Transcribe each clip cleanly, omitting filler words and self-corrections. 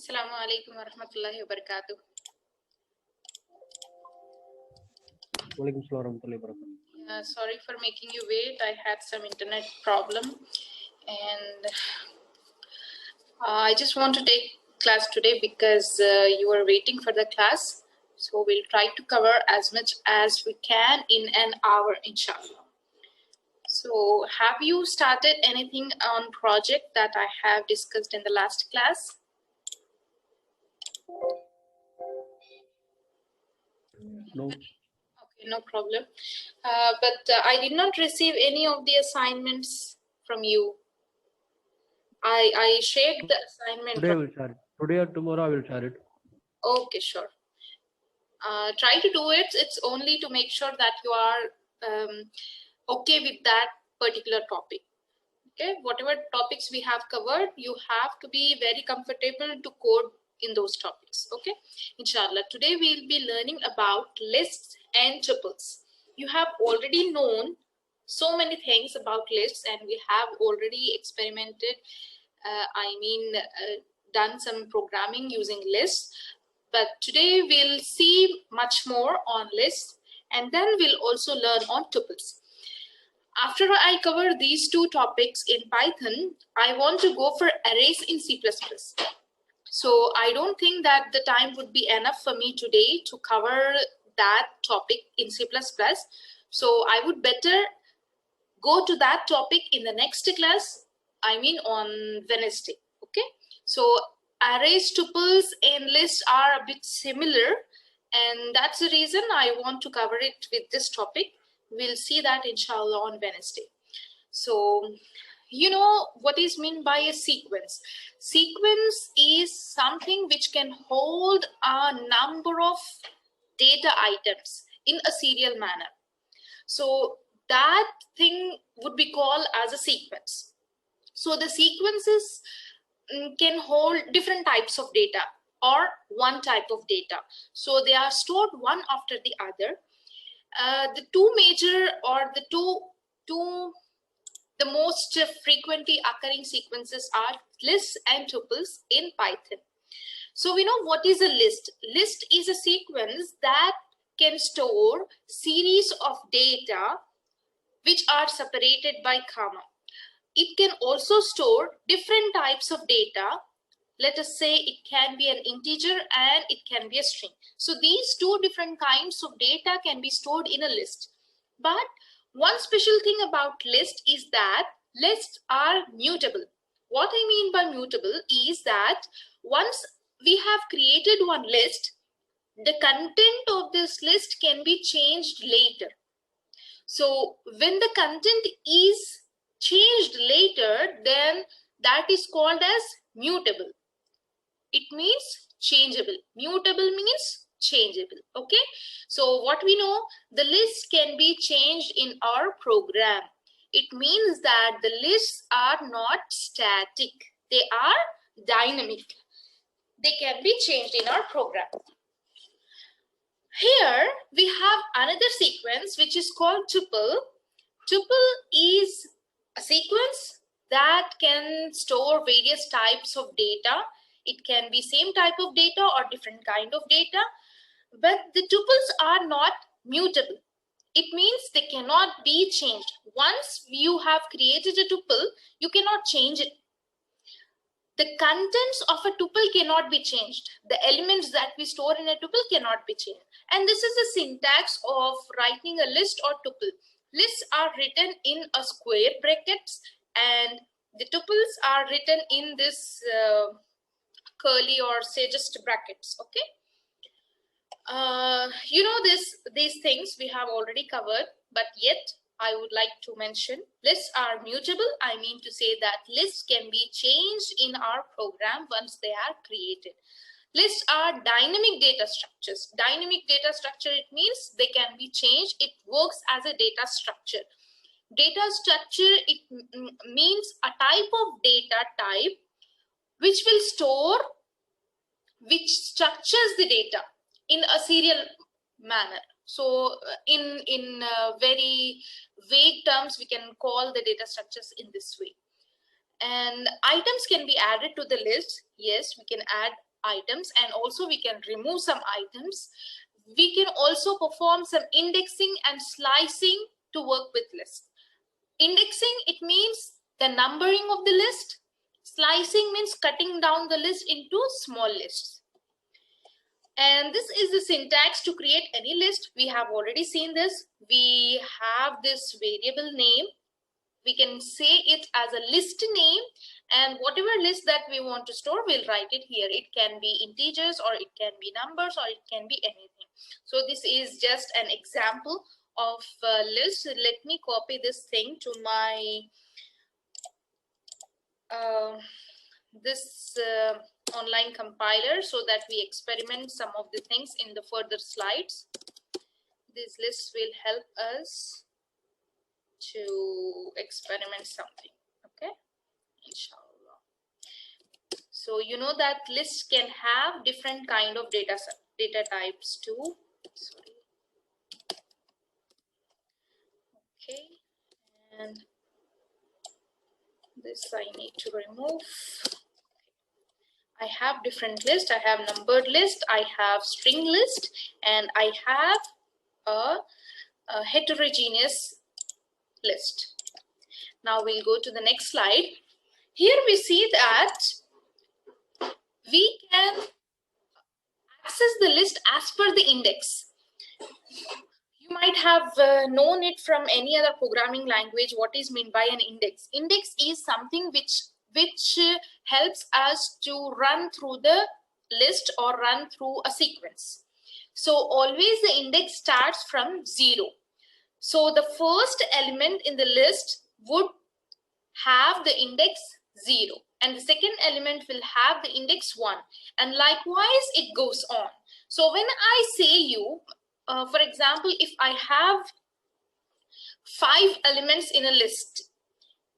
Assalamu alaikum wa rahmatullahi wa barakatuh. Sorry for making you wait. I had some internet problem, and I just want to take class today because you are waiting for the class. So we'll try to cover as much as we can in an hour, inshallah. So have you started anything on project that I have discussed in the last class? No. Okay, no problem. But I did not receive any of the assignments from you. I shared the assignment. Today I will share it. Today or tomorrow I will share it. Okay, sure. Try to do it. It's only to make sure that you are okay with that particular topic. Okay, whatever topics we have covered, you have to be very comfortable to code in those topics. Okay, inshallah. Today we'll be learning about lists and tuples. You have already known so many things about lists, and we have already experimented. Done some programming using lists. But today we'll see much more on lists, and then we'll also learn on tuples. After I cover these two topics in Python, I want to go for arrays in C++. So I don't think that the time would be enough for me today to cover that topic in C++. So I would better go to that topic in the next class, on Wednesday. Okay. So arrays, tuples, and lists are a bit similar, and that's the reason I want to cover it with this topic. We'll see that inshallah on Wednesday. So, you know what is meant by a sequence. Sequence is something which can hold a number of data items in a serial manner. So that thing would be called as a sequence. So the sequences can hold different types of data or one type of data. So they are stored one after the other. The two major or the most frequently occurring sequences are lists and tuples in Python. So we know what is a list. List is a sequence that can store series of data which are separated by comma. It can also store different types of data. Let us say it can be an integer and it can be a string. So these two different kinds of data can be stored in a list. But one special thing about list is that lists are mutable. What I mean by mutable is that once we have created one list, the content of this list can be changed later. So when the content is changed later, then that is called as mutable. It means changeable. Mutable means changeable. Okay. So what we know, the list can be changed in our program. It means that the lists are not static. They are dynamic. They can be changed in our program. Here we have another sequence which is called tuple. Tuple is a sequence that can store various types of data. It can be same type of data or different kind of data, but the tuples are not mutable. It means they cannot be changed. Once you have created a tuple, you cannot change it. The contents of a tuple cannot be changed. The elements that we store in a tuple cannot be changed. And this is the syntax of writing a list or tuple. Lists are written in a square brackets, and the tuples are written in this curly or say just brackets. Okay. You know these things we have already covered, but yet I would like to mention lists are mutable. I mean to say that lists can be changed in our program once they are created. Lists are dynamic data structures. Dynamic data structure, it means they can be changed. It works as a data structure. Data structure, it means a type of data type which will store, which structures the data in a serial manner. So in very vague terms, we can call the data structures in this way. And items can be added to the list. Yes, we can add items, and also we can remove some items. We can also perform some indexing and slicing to work with lists. Indexing, it means the numbering of the list. Slicing means cutting down the list into small lists. And this is the syntax to create any list. We have already seen this. We have this variable name. We can say it as a list name, and whatever list that we want to store, we'll write it here. It can be integers, or it can be numbers, or it can be anything. So this is just an example of a list. Let me copy this thing to my online compiler so that we experiment some of the things in the further slides. These lists will help us to experiment something. Okay, inshallah. So you know that lists can have different kind of data types too. Sorry. Okay, and this I need to remove. I have different lists. I have numbered list, I have string list, and I have a heterogeneous list. Now we'll go to the next slide. Here we see that we can access the list as per the index. You might have known it from any other programming language. What is meant by an index? Index is something which helps us to run through the list or run through a sequence. So always the index starts from 0. So the first element in the list would have the index 0, and the second element will have the index 1, and likewise it goes on. So when I say you, for example, if I have 5 elements in a list,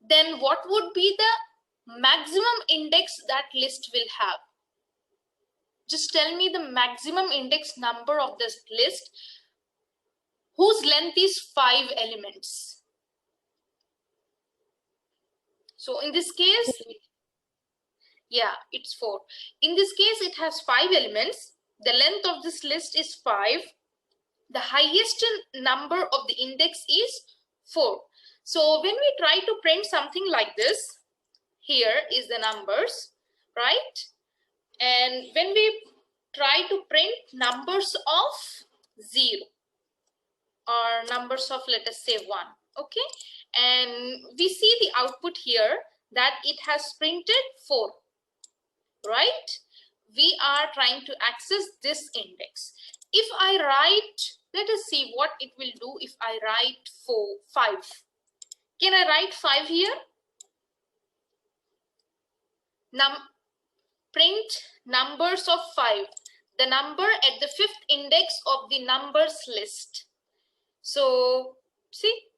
then what would be the maximum index that list will have? Just tell me the maximum index number of this list whose length is 5 elements. So in this case, yeah, it's 4. In this case, it has 5 elements. The length of this list is 5. The highest number of the index is 4. So when we try to print something like this, here is the numbers, right? And when we try to print numbers of 0 or numbers of, let us say, 1, okay? And we see the output here that it has printed 4, right? We are trying to access this index. If I write, let us see what it will do if I write 5. Can I write 5 here? Print numbers of 5, the number at the 5th index of the numbers list. So see,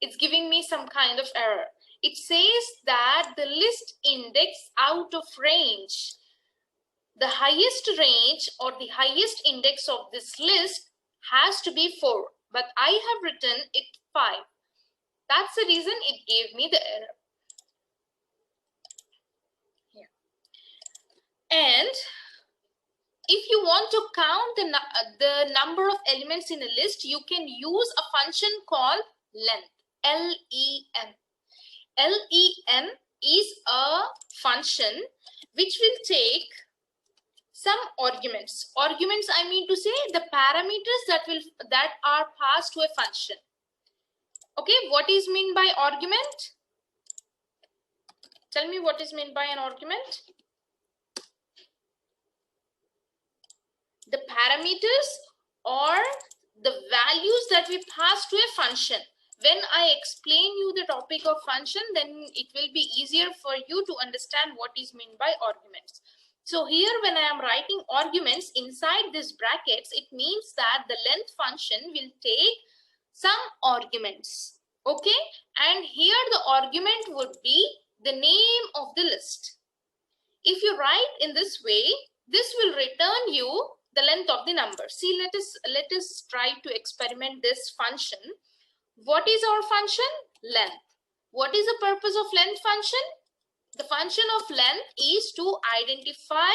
it's giving me some kind of error. It says that the list index out of range, the highest range or the highest index of this list has to be 4, but I have written it 5. That's the reason it gave me the error. And if you want to count the number of elements in a list, you can use a function called length, L-E-N. L-E-N is a function which will take some arguments. Arguments, I mean to say the parameters that are passed to a function. Okay, what is meant by argument? Tell me what is meant by an argument. The parameters or the values that we pass to a function. When I explain you the topic of function, then it will be easier for you to understand what is meant by arguments. So here when I am writing arguments inside these brackets, it means that the length function will take some arguments. Okay, and here the argument would be the name of the list. If you write in this way, this will return you the length of the number. See, let us try to experiment this function. What is our function? Length. What is the purpose of length function? The function of length is to identify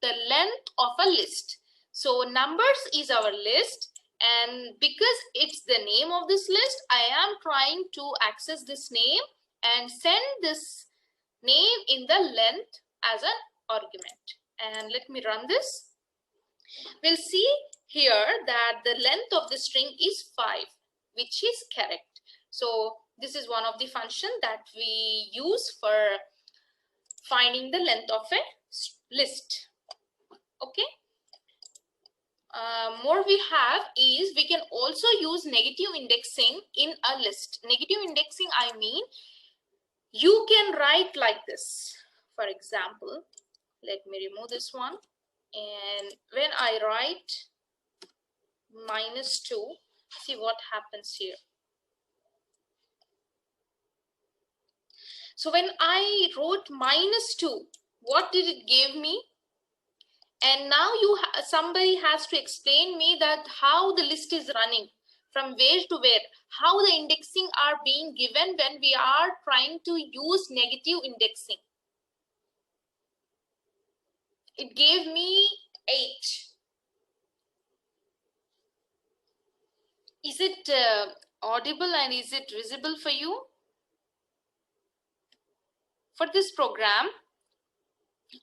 the length of a list. So numbers is our list, and because it's the name of this list, I am trying to access this name and send this name in the length as an argument. And let me run this. We'll see here that the length of the string is 5, which is correct. So this is one of the functions that we use for finding the length of a list. Okay. More we have is we can also use negative indexing in a list. Negative indexing, I mean, you can write like this. For example, let me remove this one. And when I write -2, see what happens here. So when I wrote -2, what did it give me? And now somebody has to explain me that how the list is running, from where to where, how the indexing are being given when we are trying to use negative indexing. It gave me 8. Is it audible and is it visible for you? For this program,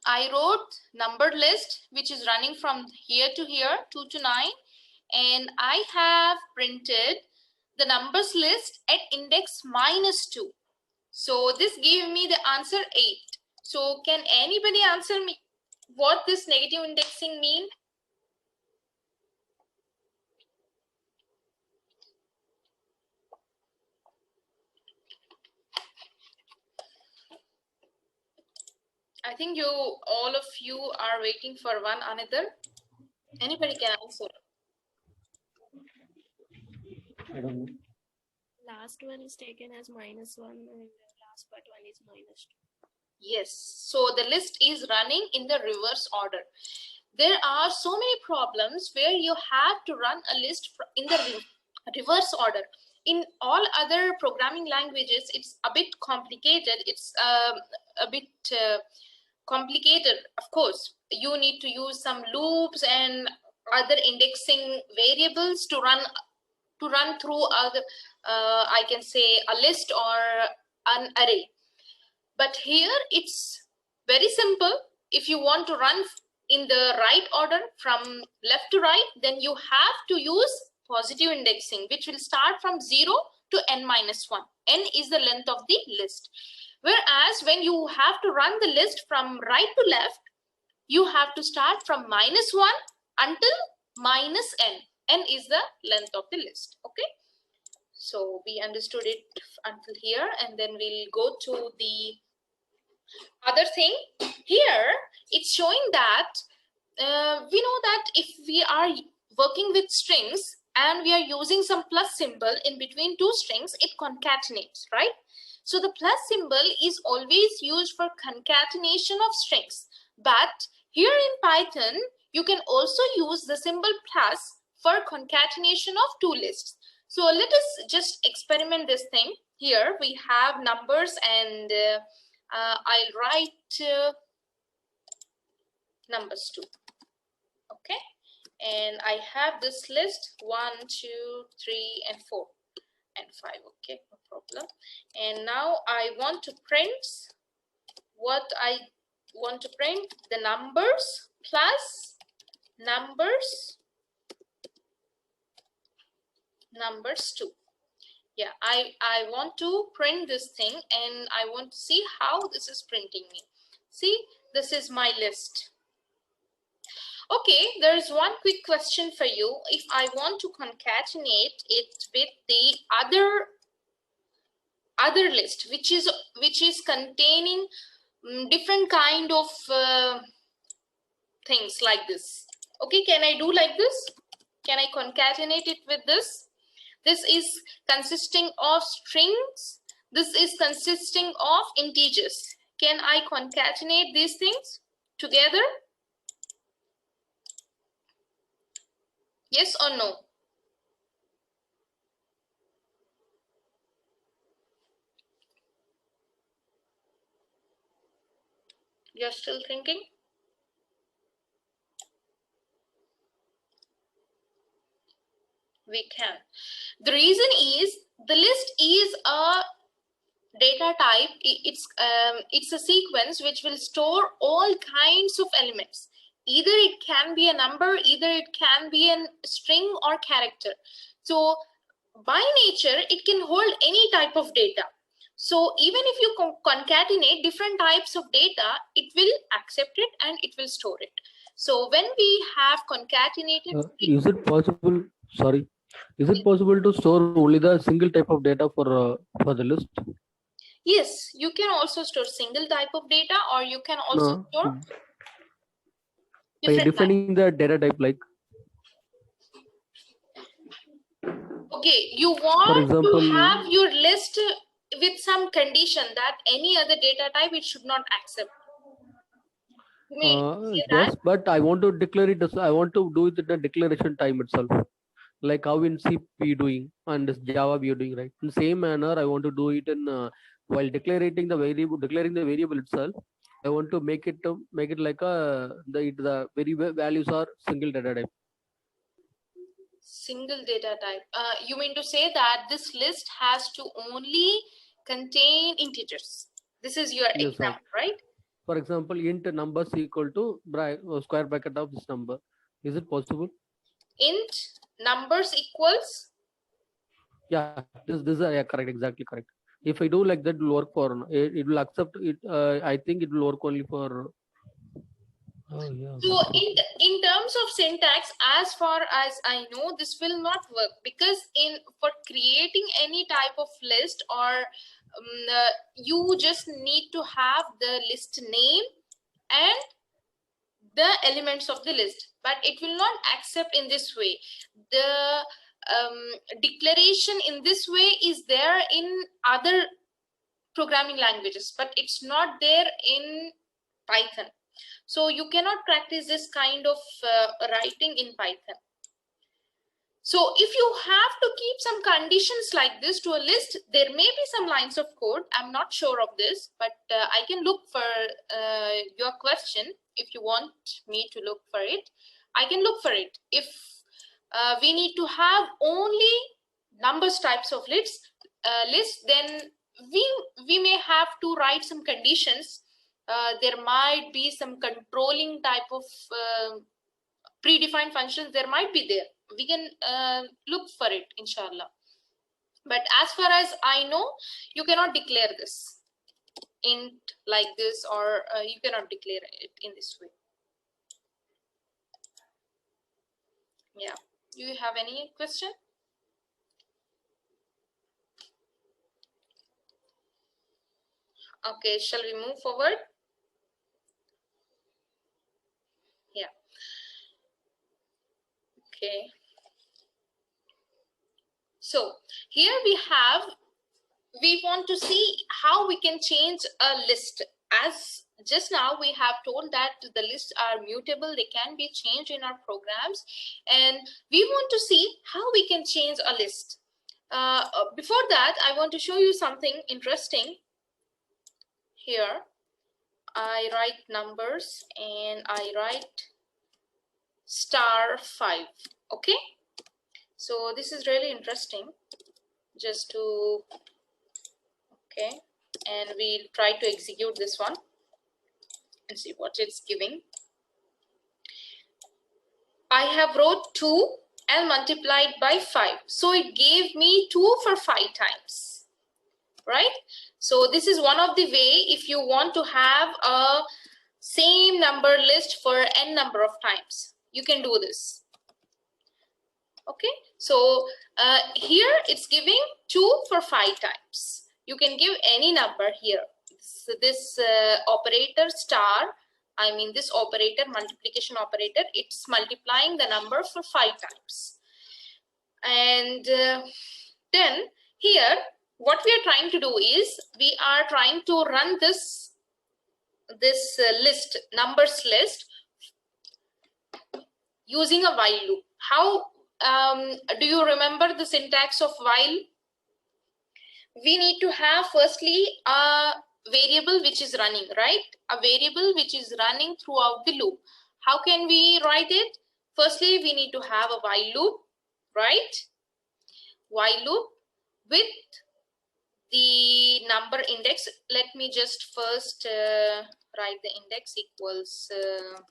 I wrote numbered list, which is running from here to here, 2 to 9. And I have printed the numbers list at index -2. So this gave me the answer 8. So can anybody answer me what this negative indexing mean? I think all of you are waiting for one another. Anybody can answer. I don't know. Last one is taken as -1 and last but one is -2. Yes, so the list is running in the reverse order. There are so many problems where you have to run a list in the reverse order. In all other programming languages, it's a bit complicated. It's a bit complicated, of course. You need to use some loops and other indexing variables to run through other, I can say, a list or an array. But here it's very simple. If you want to run in the right order from left to right, then you have to use positive indexing, which will start from 0 to n-1. N is the length of the list. Whereas when you have to run the list from right to left, you have to start from -1 until -n. N is the length of the list. Okay. So we understood it until here, and then we'll go to the other thing. Here it's showing that we know that if we are working with strings and we are using some plus symbol in between two strings, it concatenates, right? So the plus symbol is always used for concatenation of strings. But here in Python, you can also use the symbol plus for concatenation of two lists. So let us just experiment this thing. Here we have numbers, and I'll write numbers too. Okay, and I have this list 1, 2, 3, and 4 and 5. Okay, no problem. And now I want to print what I want to print: the numbers plus numbers 2. Yeah, I want to print this thing, and I want to see how this is printing me. See, this is my list. Okay, there's one quick question for you. If I want to concatenate it with the other list, which is containing different kind of things like this. Okay, can I do like this? Can I concatenate it with this? This is consisting of strings. This is consisting of integers. Can I concatenate these things together? Yes or no? You're still thinking? we can. The reason is the list is a data type. It's a sequence which will store all kinds of elements. Either it can be a number, either it can be a string or character. So by nature, it can hold any type of data. So even if you concatenate different types of data, it will accept it and it will store it. So when we have concatenated, is it possible? Sorry, is it possible to store only the single type of data for the list? yes, you can also store single type of data, or you can also store by different defining the data type, like okay, you for want example, to have your list with some condition that any other data type it should not accept. You may say yes, that. but I want to declare it as I want to do it in the declaration time itself, like how in C we doing and this Java we are doing, right? In same manner, I want to do it in while declaring the variable itself. I want to make it like the values are single data type. Single data type. You mean to say that this list has to only contain integers. This is your Yes, example, right? For example, int numbers equal to square bracket of this number. Is it possible? Int numbers equals. Yeah, this is correct, exactly correct. If I do like that, it will work for it will accept it. I think it will work only for. Oh yeah. So in terms of syntax, as far as I know, this will not work, because for creating any type of list, or you just need to have the list name and the elements of the list, but it will not accept in this way. The declaration in this way is there in other programming languages, but it's not there in Python. So you cannot practice this kind of writing in Python. So if you have to keep some conditions like this to a list, there may be some lines of code. I'm not sure of this, but I can look for your question. If you want me to look for it, I can look for it. If we need to have only numbers types of lists, then we may have to write some conditions. There might be some controlling type of predefined functions there might be there. We can look for it, inshallah. But as far as I know, you cannot declare this int like this, or you cannot declare it in this way. Yeah. Do you have any question? Okay, shall we move forward? Yeah. Okay. So here we want to see how we can change a list. As just now we have told that the lists are mutable, they can be changed in our programs, and we want to see how we can change a list. Before that, I want to show you something interesting. Here I write numbers and I write *5. Okay, so this is really interesting. Just to okay, and we'll try to execute this one and see what it's giving. I have wrote 2 and multiplied by 5, so it gave me 2 for 5 times, right? So this is one of the way if you want to have a same number list for n number of times, you can do this. Okay, so here it's giving 2 for 5 times. You can give any number here. So this operator star, I mean this operator, multiplication operator, it's multiplying the number for 5 times. And then here what we are trying to do is we are trying to run this list, numbers list, using a while loop. How do you remember the syntax of while? We need to have firstly a variable which is running, right? A variable which is running throughout the loop. How can we write it? Firstly, we need to have a while loop, right? while loop with the number index. Let me just first write the index equals to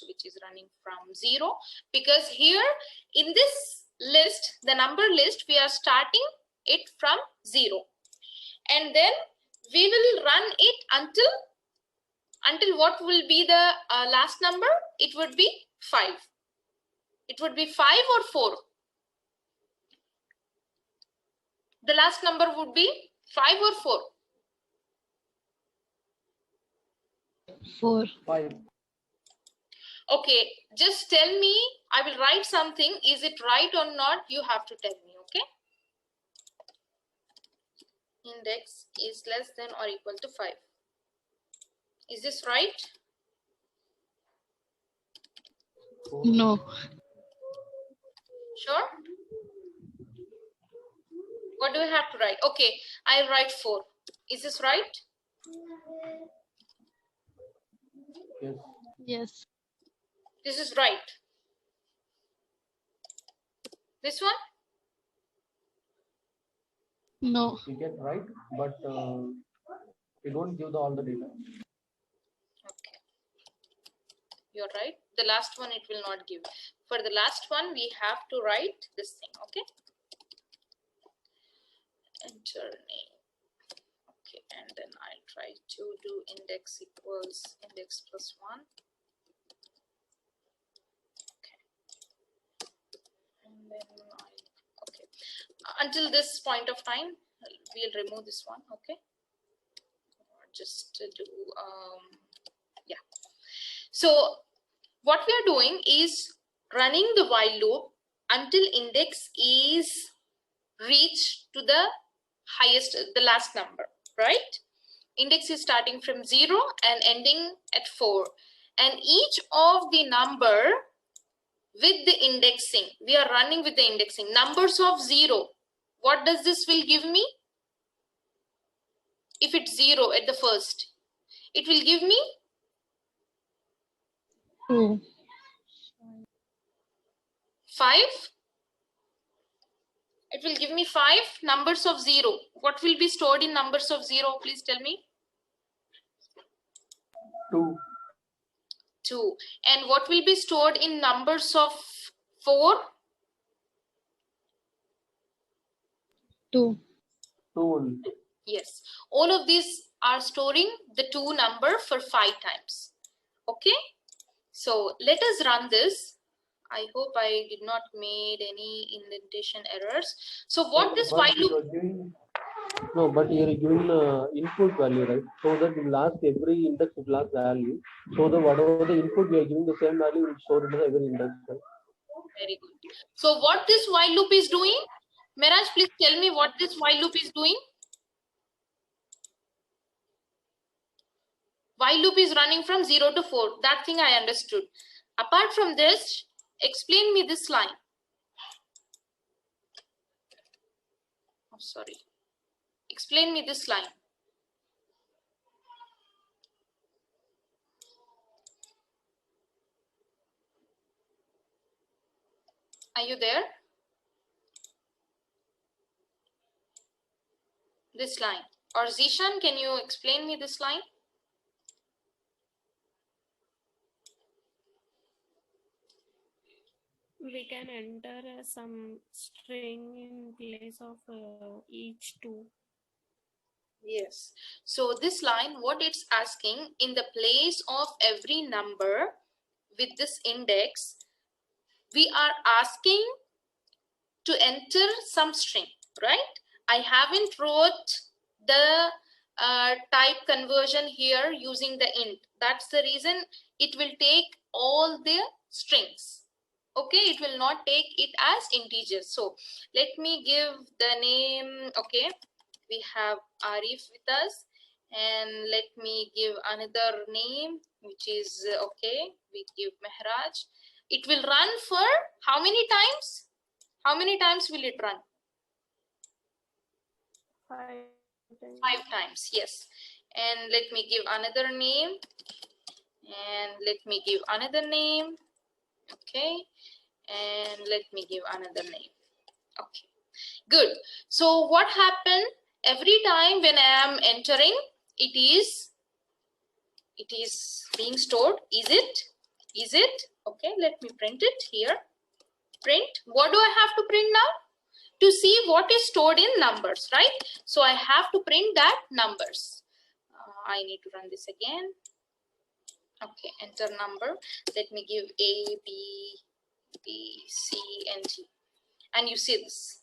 which is running from 0, because here in this list, the number list, we are starting it from 0, and then we will run it until what will be the last number? It would be 5. It would be 5 or 4. The last number would be 5 or 4. 4. 5. Okay, just tell me. I will write something. Is it right or not? You have to tell me, okay? Index is less than or equal to 5. Is this right? No. Sure? What do I have to write? Okay, I'll write 4. Is this right? Yes. Yes. This is right. This one? No. We get right, but we don't give all the data. Okay. You're right. The last one it will not give. For the last one, we have to write this thing, okay? Enter name. Okay, and then I'll try to do index equals index plus 1. Okay. And then okay. Until this point of time, we'll remove this one, okay? Or just to do, yeah. So what we are doing is running the while loop until index is reached to the highest, the last number, right? Index is starting from 0 and ending at 4. And each of the number with the indexing, we are running with the indexing, numbers of 0. What does this will give me? If it's 0 at the first, it will give me 2. 5. It will give me 5 numbers of 0. What will be stored in numbers of 0? Please tell me. 2. 2. And what will be stored in numbers of 4? 2. 2 only. Yes. All of these are storing the 2 number for 5 times. Okay. So let us run this. I hope I did not made any indentation errors. So what this while But you loop? are giving, no, but you are giving input value, right? So that in last every index will last value. So the whatever the input we are giving, the same value will store into every index. Right? Very good. So what this while loop is doing? Miraj, please tell me what this while loop is doing. While loop is running from 0 to 4. That thing I understood. Apart from this, explain me this line. Oh, sorry. Explain me this line. Are you there? This line. Or Zishan, can you explain me this line? We can enter some string in place of each 2. Yes. So this line, what it's asking, in the place of every number with this index, we are asking to enter some string, right? I haven't wrote the type conversion here using the int. That's the reason it will take all the strings. Okay, it will not take it as integers. So let me give the name. Okay, we have Arif with us, and let me give another name, which is okay, we give Mehraj. It will run for how many times? How many times will it run? 5 times. 5 times, yes. And let me give another name, and let me give another name. Okay, and let me give another name. Okay, good. So what happened every time when I am entering, it is being stored. Is it? Okay, let me print it here. Print. What do I have to print now? To see what is stored in numbers, right? So I have to print that numbers. I need to run this again. Okay, enter number. Let me give A, B, C, and D. And you see this.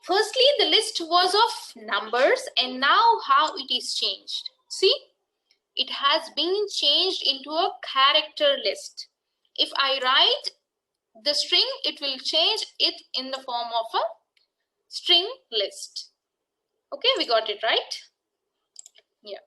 Firstly, the list was of numbers, and now how it is changed. See, it has been changed into a character list. If I write the string, it will change it in the form of a string list. Okay, we got it right? Yeah.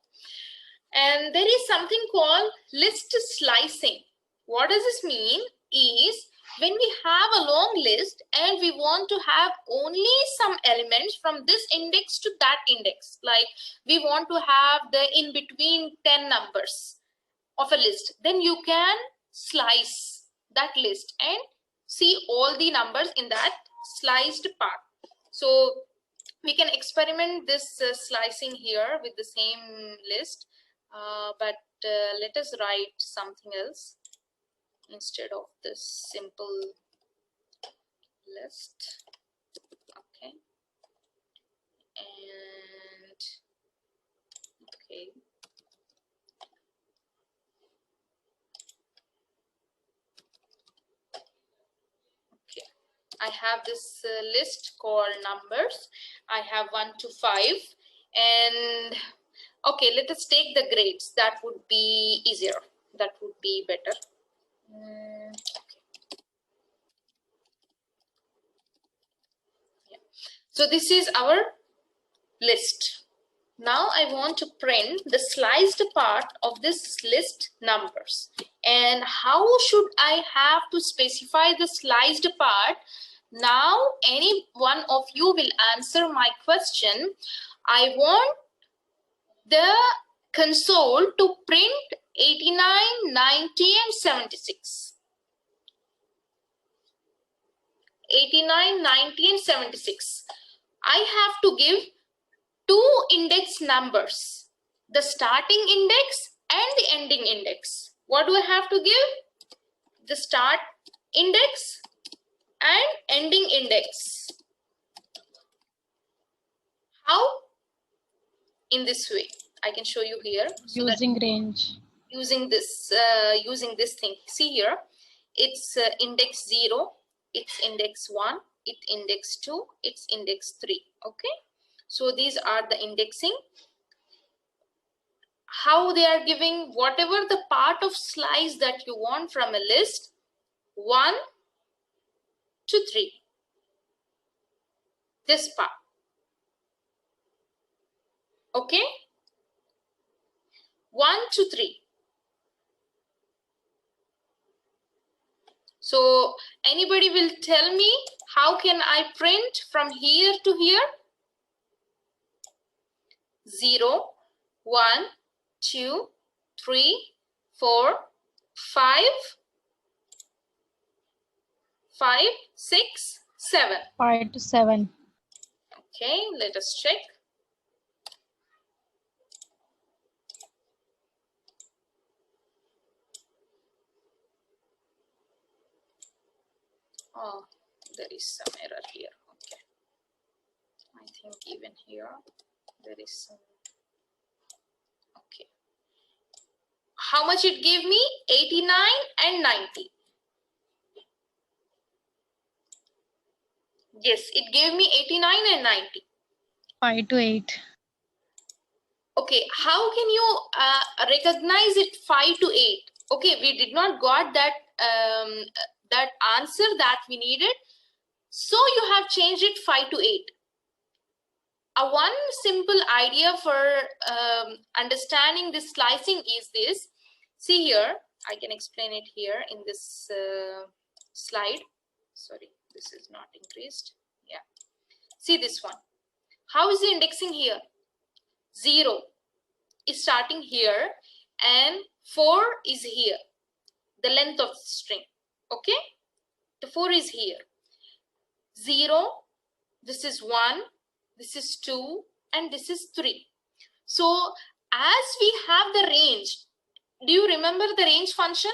And there is something called list slicing. What does this mean? Is when we have a long list and we want to have only some elements from this index to that index, like we want to have the in between 10 numbers of a list, then you can slice that list and see all the numbers in that sliced part. So we can experiment this slicing here with the same list, but let us write something else instead of this simple list. Okay, and okay, I have this list called numbers. I have 1 to 5, and okay, let us take the grades. That would be easier. That would be better. Okay. Yeah. So this is our list. Now I want to print the sliced part of this list numbers. And how should I have to specify the sliced part? Now any one of you will answer my question. I want the console to print 89, 90, and 76. 89, 90, and 76. I have to give two index numbers, the starting index and the ending index. What do I have to give? The start index and ending index. How? In this way. I can show you here. So Using range. Using this thing. See here, it's index 0, it's index 1, it's index 2, it's index 3. Okay, so these are the indexing. How they are giving whatever the part of slice that you want from a list, 1 to 3, this part. Okay, 1 to 3. So anybody will tell me how can I print from here to here? 0, 1, 2, 3, 4, 5, 5, 6, 7. 5 to 7. Okay, let us check. Oh, there is some error here. Okay, I think even here there is some. Okay, how much it gave me? 89 and 90. Yes, it gave me 89 and 90. 5 to 8. Okay, how can you recognize it 5 to 8? Okay, we did not got that that answer that we needed, so you have changed it 5 to 8. One simple idea for understanding this slicing is this. See here, I can explain it here in this slide. Sorry, this is not increased. Yeah, see this one. How is the indexing here? 0 is starting here and 4 is here, the length of the string. Okay, the 4 is here. 0, This is 1, this is 2, and this is 3. So as we have the range, do you remember the range function?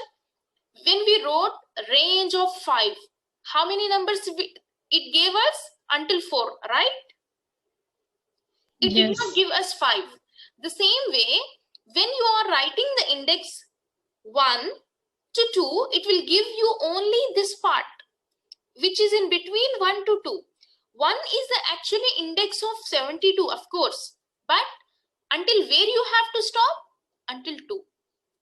When we wrote range of 5, how many numbers it gave us? Until 4, right? It did not Yes. give us 5. The same way, when you are writing the index 1 to 2, it will give you only this part, which is in between 1 to 2. 1 is the actually index of 72, of course. But until where you have to stop? Until 2.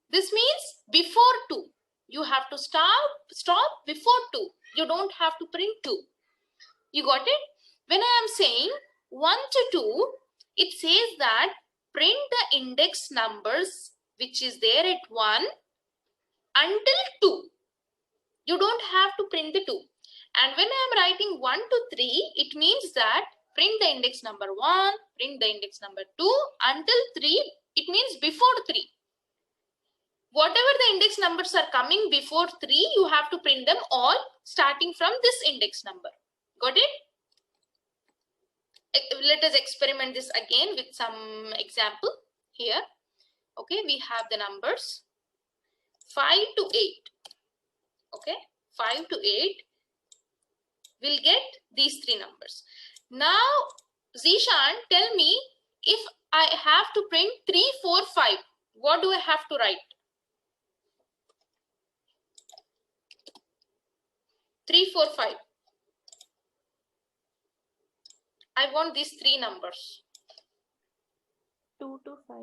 This means before 2. You have to stop before 2. You don't have to print 2. You got it? When I am saying 1 to 2, it says that print the index numbers which is there at 1 until 2. You don't have to print the 2. And when I am writing 1 to 3, it means that print the index number 1, print the index number 2 until 3. It means before 3. Whatever the index numbers are coming before 3, you have to print them all starting from this index number. Got it? Let us experiment this again with some example here. Okay, we have the numbers 5 to 8. Okay, 5 to 8 will get these 3 numbers. Now, Zishan, tell me, if I have to print 3, 4, 5, what do I have to write? 3, 4, 5. I want these 3 numbers. 2 to 5.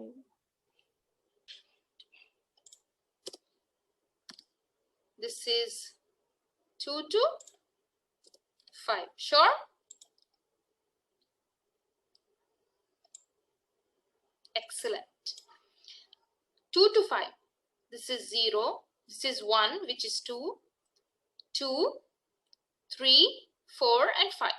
This is 2 to 5. Sure? Excellent. 2 to 5. This is 0. This is 1, which is 2. 2, 3, 4, and 5.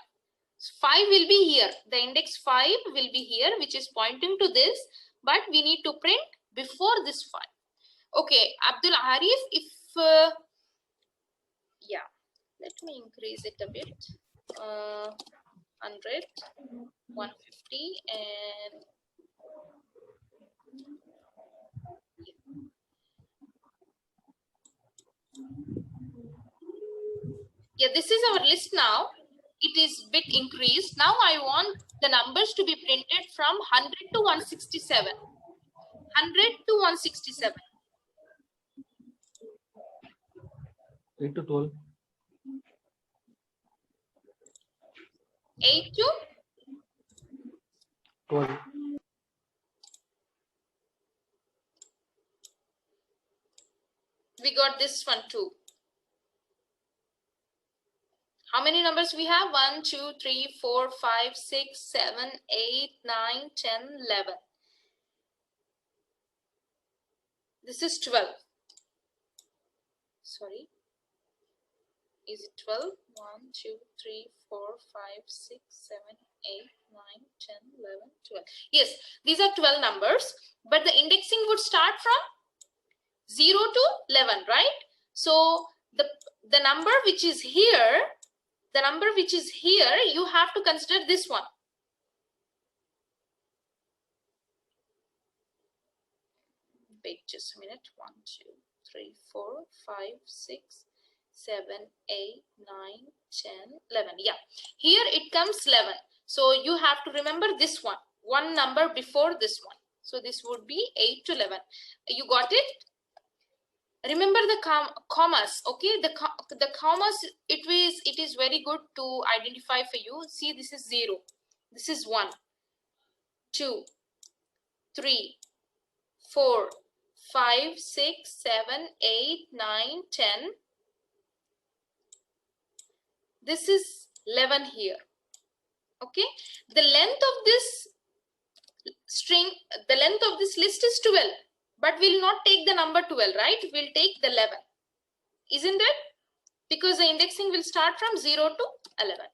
So 5 will be here. The index 5 will be here, which is pointing to this, but we need to print before this 5. Okay, Abdul Arif, if yeah, let me increase it a bit. 100, 150, and yeah, this is our list now. It is bit increased. Now I want the numbers to be printed from 100 to 167. 100 to 167. 8 to 12. 8 to 12. we got this one too. How many numbers we have? 1, 2, 3, 4, 5, 6, 7, 8, 9, 10, 11. This is 12. Sorry. Is it 12? 1, 2, 3, 4, 5, 6, 7, 8, 9, 10, 11, 12. Yes, these are 12 numbers, but the indexing would start from 0 to 11, right? So the number which is here, you have to consider this one. Wait just a minute. 1, 2, 3, 4, 5, 6, 7, 8, 9, 10, 11. Yeah, here it comes 11. So you have to remember this one number before this one. So this would be 8 to 11. You got it? Remember the commas, okay? The commas, it is very good to identify for you. See, this is 0. This is 1, 2, 3, 4, 5, 6, 7, 8, 9, 10. This is 11 here. Okay. The length of this string, the length of this list is 12. But we'll not take the number 12, right? We'll take the 11. Isn't it? Because the indexing will start from 0 to 11.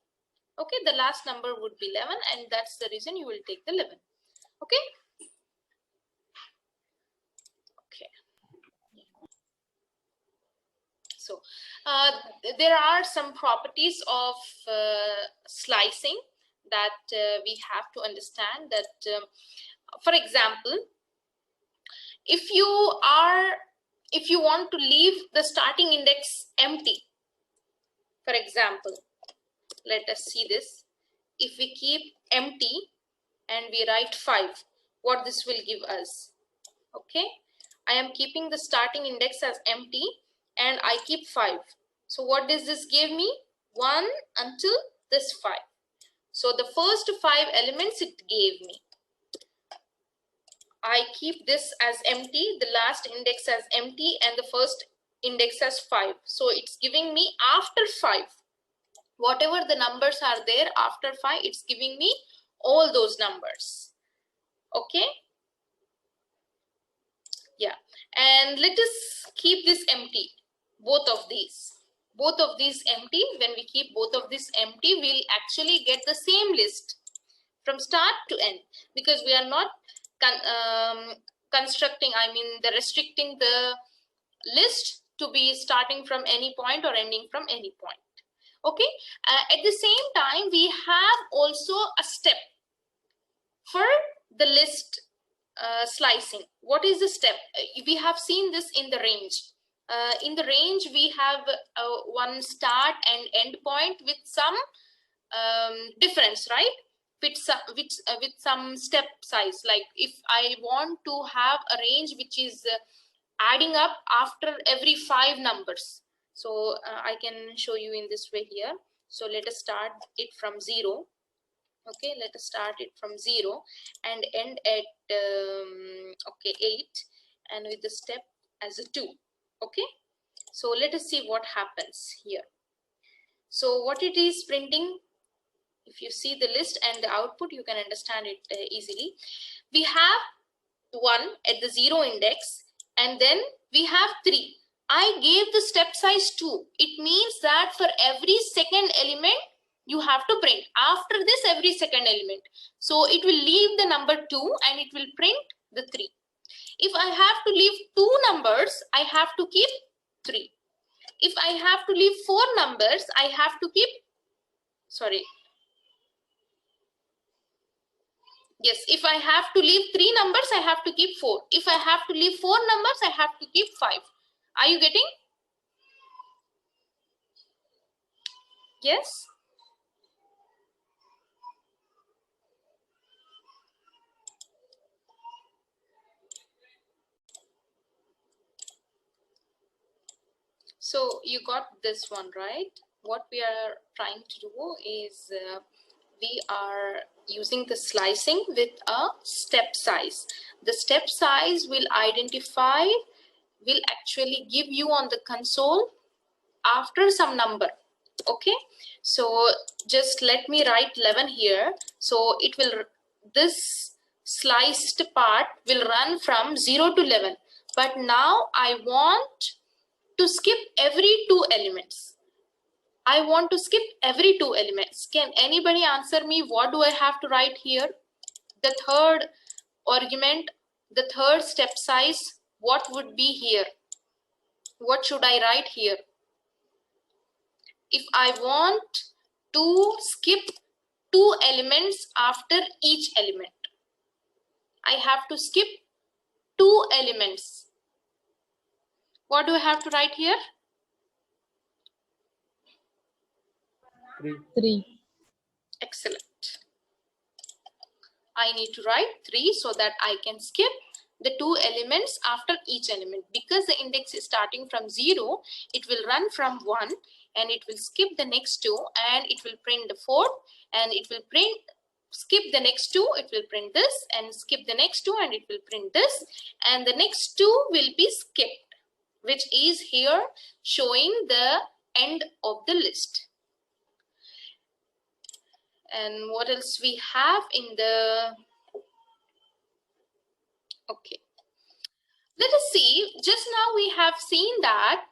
Okay, the last number would be 11, and that's the reason you will take the 11. Okay? Okay. So, there are some properties of slicing. that we have to understand that, for example, if you want to leave the starting index empty, for example, let us see this. If we keep empty and we write 5, what this will give us? Okay, I am keeping the starting index as empty and I keep 5. So what does this give me? 1 until this 5. So the first 5 elements it gave me. I keep this as empty, the last index as empty, and the first index as 5. So it's giving me after 5. Whatever the numbers are there after 5, it's giving me all those numbers. Okay? Yeah. And let us keep this empty, both of these. Both of these empty. When we keep both of these empty, we'll actually get the same list from start to end, because we are not constructing, the restricting the list to be starting from any point or ending from any point. Okay, at the same time, we have also a step for the list slicing. What is the step? We have seen this in the range. In the range, we have one start and end point with some difference, right? With some step size. Like if I want to have a range which is adding up after every 5 numbers. So I can show you in this way here. So let us start it from 0. Okay, let us start it from 0 and end at 8, and with the step as a 2. Okay, so let us see what happens here. So what it is printing, if you see the list and the output, you can understand it easily. We have 1 at the 0 index, and then we have 3. I gave the step size 2. It means that for every second element, you have to print. After this, every second element. So it will leave the number 2 and it will print the 3. If I have to leave 2 numbers, I have to keep 3. If I have to leave 4 numbers, I have to keep, if I have to leave 3 numbers, I have to keep 4. If I have to leave 4 numbers, I have to keep 5. Are you getting? Yes? So you got this one, right? What we are trying to do is we are using the slicing with a step size. The step size will actually give you on the console after some number. Okay, so just let me write 11 here. So it will, this sliced part will run from 0 to 11. But now I want to skip every 2 elements. I want to skip every 2 elements. Can anybody answer me what do I have to write here? The third argument, the third step size, what would be here? What should I write here? If I want to skip 2 elements after each element, I have to skip 2 elements. What do I have to write here? 3. Excellent. I need to write 3 so that I can skip the 2 elements after each element. Because the index is starting from 0, it will run from 1 and it will skip the next 2 and it will print the 4th, and it will skip the next 2, it will print this, and skip the next 2 and it will print this, and the next 2 will be skipped, which is here showing the end of the list. And what else we have in the, okay, let us see. Just now we have seen that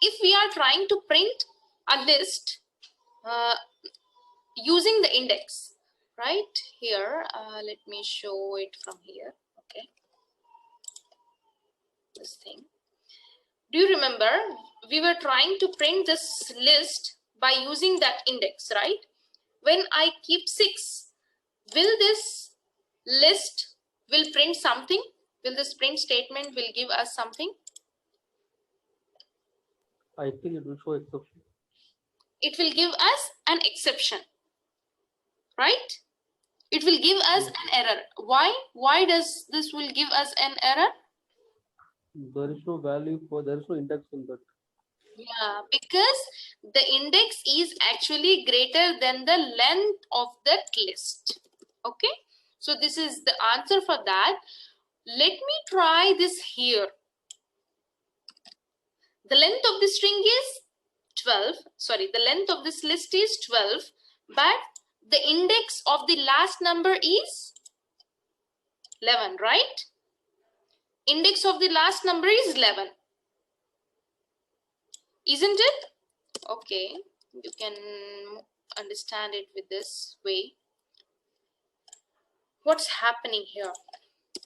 if we are trying to print a list using the index, right here, let me show it from here. Okay, this thing, do you remember we were trying to print this list by using that index, right? when I keep 6, will this list will print something? Will this print statement will give us something? I think it will show exception. It will give us an exception, right? It will give us an error. Why does this will give us an error? There is no value for, there is no index in that. Yeah, because the index is actually greater than the length of that list. Okay, so this is the answer for that. Let me try this here. The length of the string is 12. Sorry, the length of this list is 12, but the index of the last number is 11, right? Index of the last number is 11. Isn't it? Okay, you can understand it with this way. What's happening here?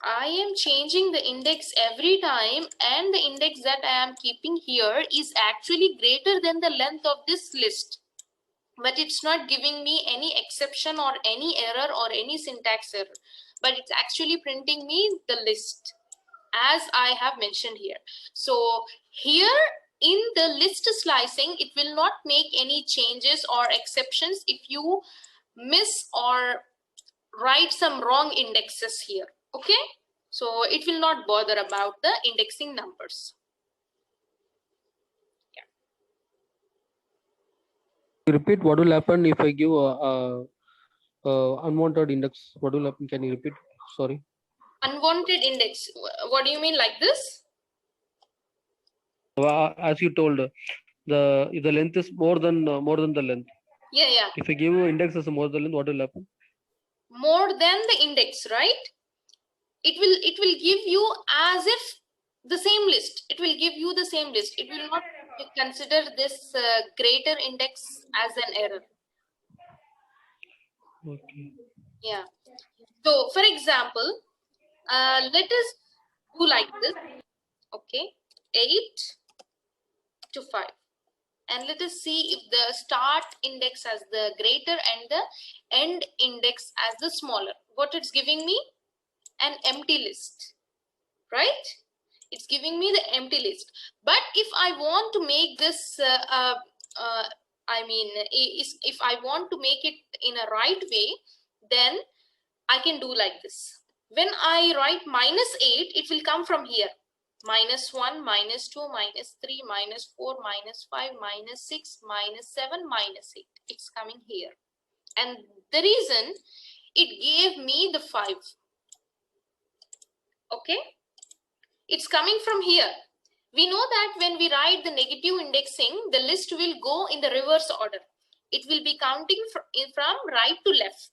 I am changing the index every time, and the index that I am keeping here is actually greater than the length of this list. But it's not giving me any exception or any error or any syntax error. But it's actually printing me the list as I have mentioned here. So here in the list slicing, it will not make any changes or exceptions if you miss or write some wrong indexes here. Okay, so it will not bother about the indexing numbers. Repeat, what will happen if I give unwanted index? What will happen? Can you repeat? Sorry. Unwanted index, what do you mean, like this? As you told, if the length is more than the length. Yeah. If I give index as more than length, what will happen? More than the index, right? It will give you as if the same list. It will give you the same list. It will not consider this greater index as an error. Okay. Yeah. So for example, let us do like this. Okay, 8 to 5. And let us see if the start index as the greater and the end index as the smaller. What it's giving me? An empty list, right? It's giving me the empty list. But if I want to make this, if I want to make it in a right way, then I can do like this. When I write -8, it will come from here. -1, -2, -3, -4, -5, -6, -7, -8. It's coming here. And the reason it gave me the 5. Okay, it's coming from here. We know that when we write the negative indexing, the list will go in the reverse order. It will be counting from right to left.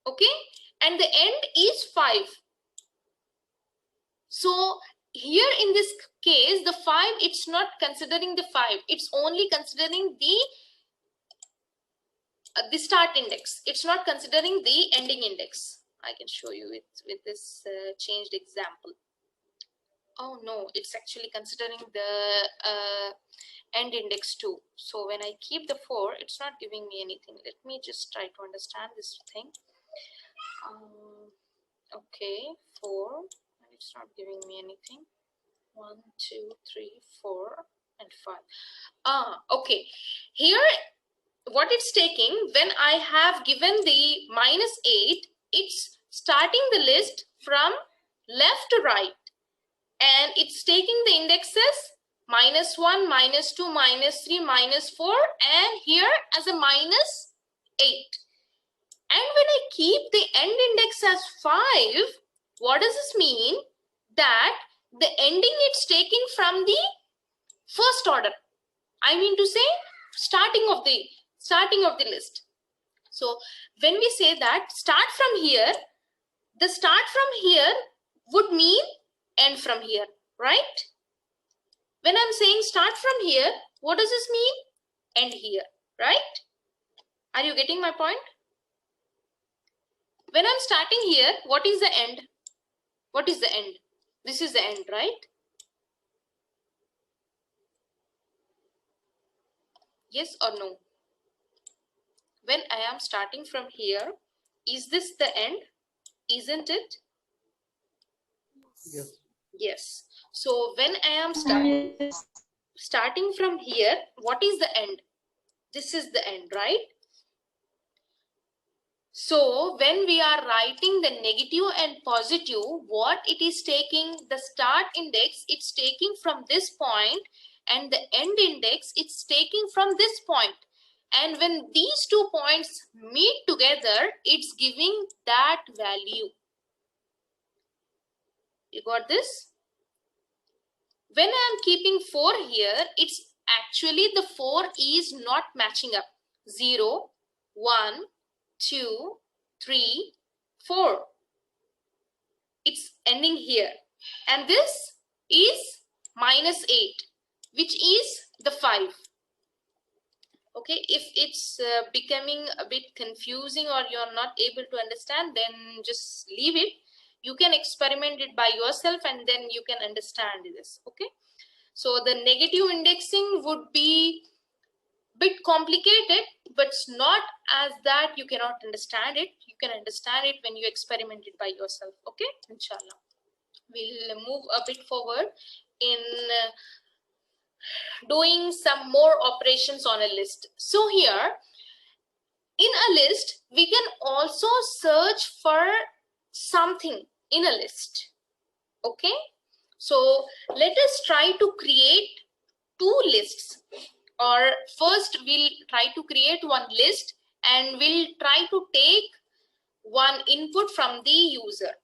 Okay, and the end is 5. So here in this case, the 5, it's not considering the 5. It's only considering the start index. It's not considering the ending index. I can show you it with this changed example. Oh no, it's actually considering the end index too. So when I keep the 4, it's not giving me anything. Let me just try to understand this thing. Okay, 4, and it's not giving me anything. 1, 2, 3, 4, and 5. Okay. Here, what it's taking, when I have given the -8, it's starting the list from left to right. And it's taking the indexes -1, -2, -3, -4, and here as a -8. And when I keep the end index as 5, what does this mean? That the ending it's taking from the first order. I mean to say starting of the list. So when we say that start from here, the start from here would mean end from here, right? When I'm saying start from here, what does this mean? End here, right? Are you getting my point? When I'm starting here, what is the end? What is the end? This is the end, right? Yes or no? when I am starting from here, is this the end? Isn't it? Yes. Yes. So when I am Yes. starting from here, what is the end? This is the end, right? So when we are writing the negative and positive, what it is taking, the start index, it's taking from this point, and the end index, it's taking from this point. And when these 2 points meet together, it's giving that value. You got this? When I am keeping 4 here, it's actually the 4 is not matching up. 0, 1, 2, 3, 4. It's ending here. And this is -8, which is the 5. Okay, if it's becoming a bit confusing or you're not able to understand, then just leave it. You can experiment it by yourself and then you can understand this. Okay, so the negative indexing would be bit complicated, but it's not as that you cannot understand it. You can understand it when you experiment it by yourself. Okay, inshallah. We'll move a bit forward in doing some more operations on a list. So here in a list, we can also search for something in a list. Okay, so let us try to create 2 lists, or first we'll try to create one list and we'll try to take one input from the user.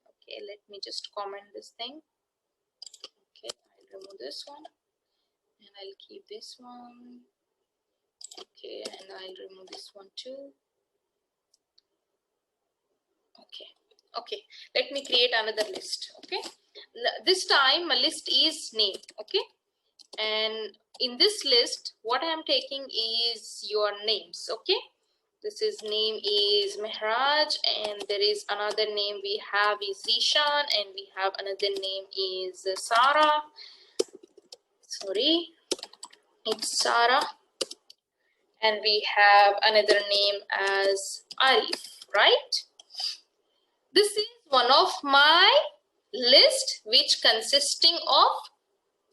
Okay, let me just comment this thing. Okay, I'll remove this one and I'll keep this one. Okay, and I'll remove this one too. Okay, let me create another list. Okay, this time a list is name. Okay, and in this list what I am taking is your names. Okay, this is name is Mehraj, and there is another name we have is Zishan, and we have another name is Sarah. Sorry, it's Sarah, and we have another name as Arif, right? This is one of my list which consisting of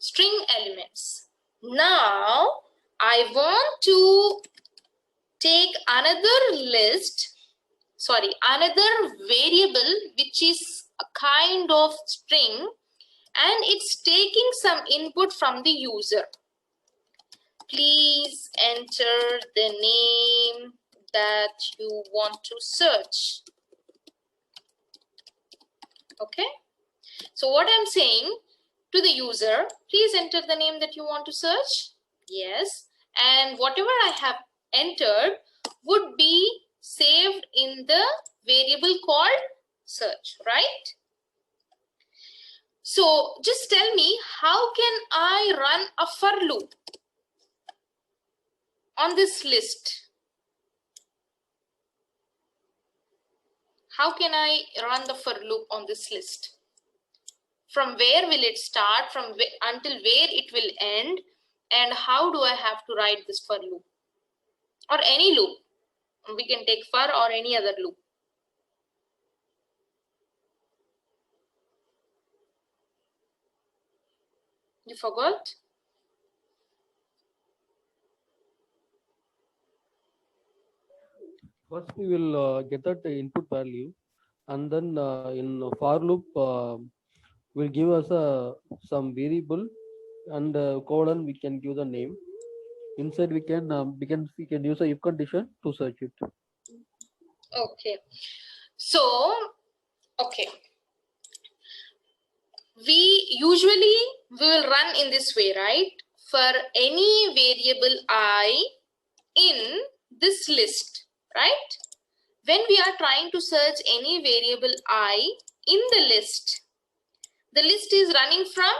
string elements. Now I want to take another list, another variable which is a kind of string, and it's taking some input from the user. Please enter the name that you want to search. Okay, so what I'm saying to the user, please enter the name that you want to search. Yes, and whatever I have entered would be saved in the variable called search, right? So just tell me, how can I run a for loop on this list? How can I run the for loop on this list? From where will it start, from where, until where it will end, and how do I have to write this for loop? Or any loop. We can take for or any other loop. You forgot? First, we will get that input value, and then in for loop, will give us some variable, and colon we can give the name. Inside we can use a if condition to search it. Okay. So, okay. We will run in this way, right? For any variable I in this list, right? When we are trying to search any variable I in the list is running from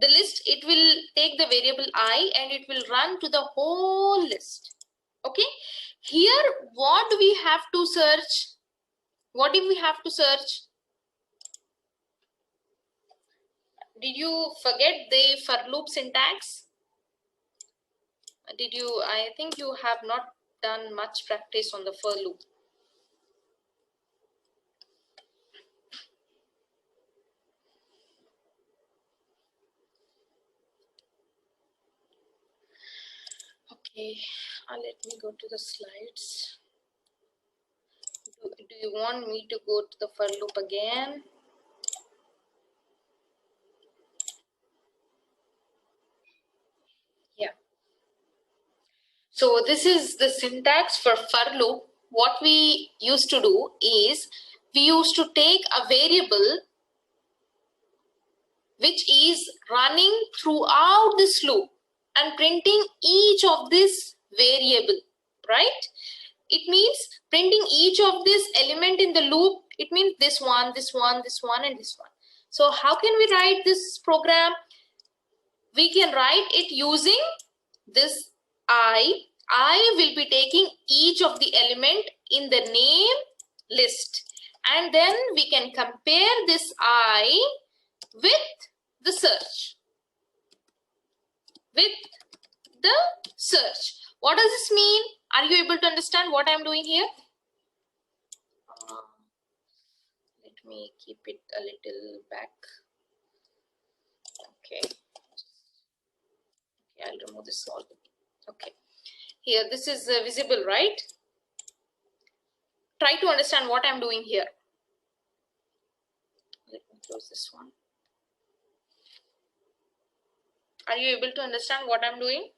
the list. It will take the variable I and it will run to the whole list. Okay, here what do we have to search? What do we have to search? Did you forget the for loop syntax? I think you have not done much practice on the for loop. Okay, let me go to the slides. Do you want me to go to the for loop again? Yeah. So this is the syntax for loop. What we used to do is we used to take a variable which is running throughout this loop and printing each of this variable, right? It means printing each of this element in the loop. It means this one, this one, this one, and this one. So how can we write this program? We can write it using this I will be taking each of the element in the name list, and then we can compare this I with the search. What does this mean? Are you able to understand what I'm doing here? Let me keep it a little back. Okay, I'll remove this all. Okay, here this is visible, right? Try to understand what I'm doing here. Let me close this one. Are you able to understand what I'm doing?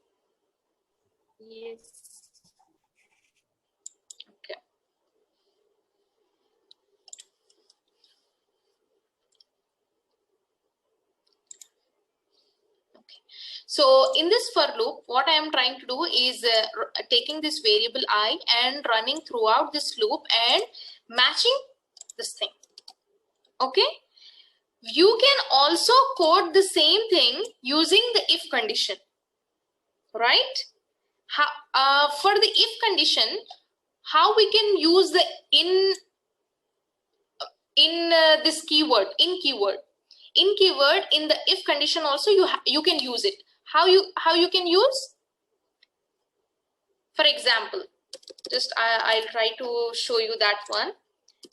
Yes. Okay. So in this for loop, what I am trying to do is taking this variable I and running throughout this loop and matching this thing. Okay. You can also code the same thing using the if condition, right? For the if condition, how we can use the in this keyword, in keyword in the if condition also you can use it. How you can use? For example, just I'll try to show you that one.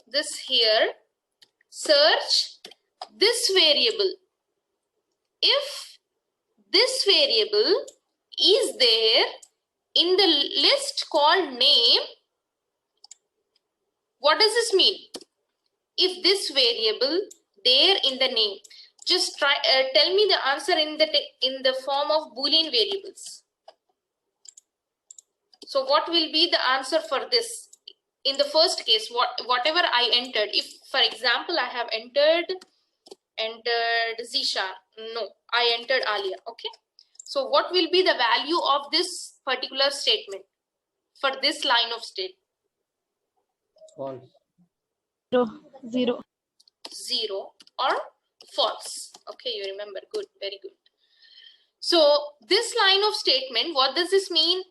This here, search this variable. If this variable is there in the list called name, what does this mean? If this variable there in the name, just try tell me the answer in the form of Boolean variables. So what will be the answer for this? In the first case, whatever I entered, if for example I have entered Zisha, no, I entered Alia. Okay, so what will be the value of this particular statement for this line of state? False. 0. 0 or false. Okay, you remember. Good, very good. So this line of statement, what does this mean?